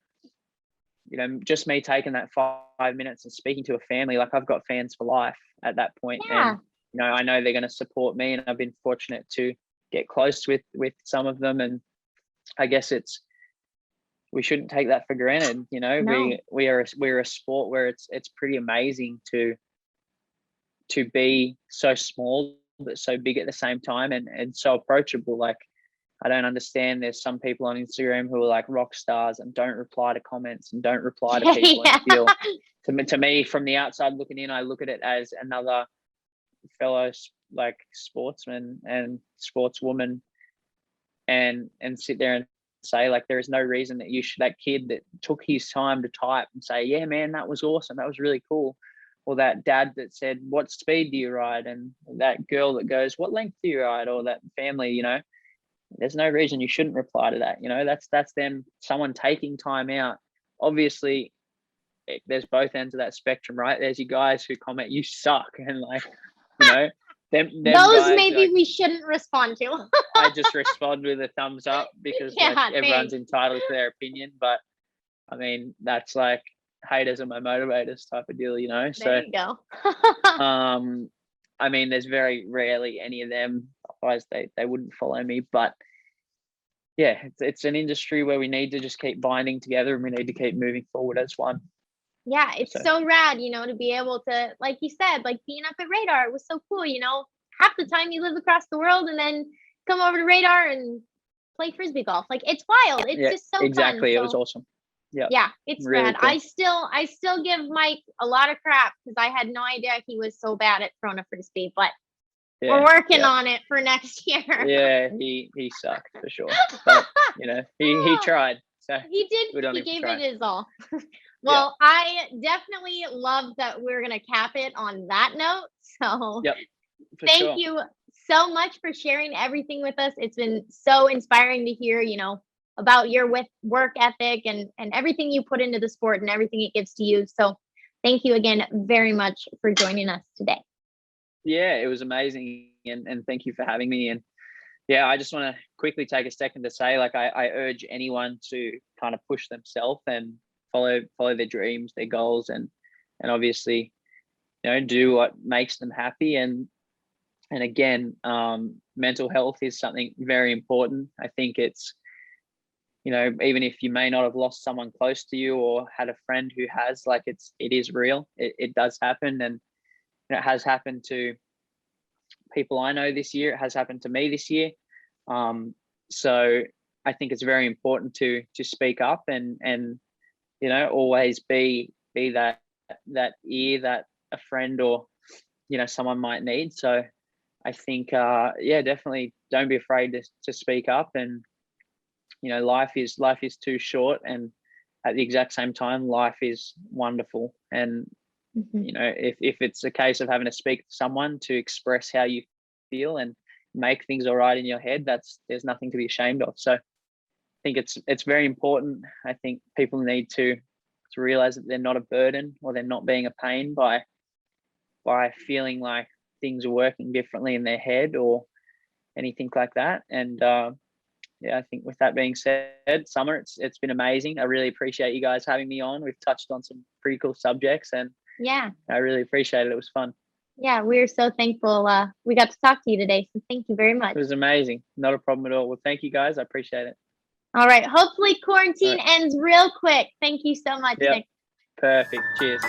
[SPEAKER 3] just me taking that 5 minutes and speaking to a family, like I've got fans for life at that point.
[SPEAKER 1] Yeah.
[SPEAKER 3] And I know they're going to support me, and I've been fortunate to get close with some of them. And I guess we shouldn't take that for granted.
[SPEAKER 1] No.
[SPEAKER 3] We're a sport where it's pretty amazing to be so small but so big at the same time, and so approachable. Like, I don't understand. There's some people on Instagram who are like rock stars and don't reply to comments and don't reply to people
[SPEAKER 1] Yeah.
[SPEAKER 3] and feel, to me, from the outside looking in, I look at it as another fellow like sportsman and sportswoman, and sit there and say, like, there is no reason that that kid that took his time to type and say, yeah, man, that was awesome, that was really cool. Or that dad that said, what speed do you ride? And that girl that goes, what length do you ride? Or that family, there's no reason you shouldn't reply to that. That's them, someone taking time out. Obviously, there's both ends of that spectrum, right? There's you guys who comment, you suck, and like, them
[SPEAKER 1] Those
[SPEAKER 3] guys,
[SPEAKER 1] maybe
[SPEAKER 3] like,
[SPEAKER 1] we shouldn't respond to.
[SPEAKER 3] I just respond with a thumbs up because
[SPEAKER 1] Yeah,
[SPEAKER 3] like, everyone's
[SPEAKER 1] thanks.
[SPEAKER 3] entitled to their opinion. But I mean, that's like haters are my motivators type of deal,
[SPEAKER 1] There
[SPEAKER 3] So
[SPEAKER 1] you go.
[SPEAKER 3] I mean, there's very rarely any of them, otherwise they wouldn't follow me. But yeah, it's an industry where we need to just keep binding together, and we need to keep moving forward as one.
[SPEAKER 1] Yeah, it's so rad, to be able to, like you said, like being up at Radar, it was so cool, half the time you live across the world and then come over to Radar and play Frisbee golf. Like, it's wild. It's just so
[SPEAKER 3] exactly.
[SPEAKER 1] fun.
[SPEAKER 3] It was awesome.
[SPEAKER 1] Yeah, it's
[SPEAKER 3] really
[SPEAKER 1] rad.
[SPEAKER 3] cool.
[SPEAKER 1] I still give Mike a lot of crap because I had no idea he was so bad at throwing a Frisbee, but we're working on it for next year.
[SPEAKER 3] Yeah, he sucked for sure. But he tried. So
[SPEAKER 1] he did. He gave it his all. Well, I definitely love that we're going to cap it on that note. So thank you so much for sharing everything with us. It's been so inspiring to hear, about your work ethic and everything you put into the sport and everything it gives to you. So thank you again very much for joining us today.
[SPEAKER 3] Yeah, it was amazing. And thank you for having me. And yeah, I just want to quickly take a second to say, like, I urge anyone to kind of push themselves and follow their dreams, their goals, and obviously, do what makes them happy. And again, mental health is something very important. I think it's, even if you may not have lost someone close to you or had a friend who has, like, it is real. It does happen, and it has happened to people I know this year. It has happened to me this year. So I think it's very important to speak up and always be that ear that a friend or someone might need. So I think definitely don't be afraid to speak up. And life is too short, and at the exact same time, life is wonderful. And if it's a case of having to speak to someone to express how you feel and make things all right in your head, there's nothing to be ashamed of. So I think it's very important. I think people need to realize that they're not a burden, or they're not being a pain by feeling like things are working differently in their head or anything like that. And yeah, I think with that being said, Summer, it's been amazing. I really appreciate you guys having me on. We've touched on some pretty cool subjects, and
[SPEAKER 1] Yeah.
[SPEAKER 3] I really appreciate it. It was fun.
[SPEAKER 1] Yeah, we're so thankful we got to talk to you today. So thank you very much.
[SPEAKER 3] It was amazing. Not a problem at all. Well, thank you guys. I appreciate it.
[SPEAKER 1] All right. Hopefully quarantine
[SPEAKER 3] All right.
[SPEAKER 1] ends real quick. Thank you so much,
[SPEAKER 3] Yep.
[SPEAKER 1] Nic.
[SPEAKER 3] Perfect. Cheers.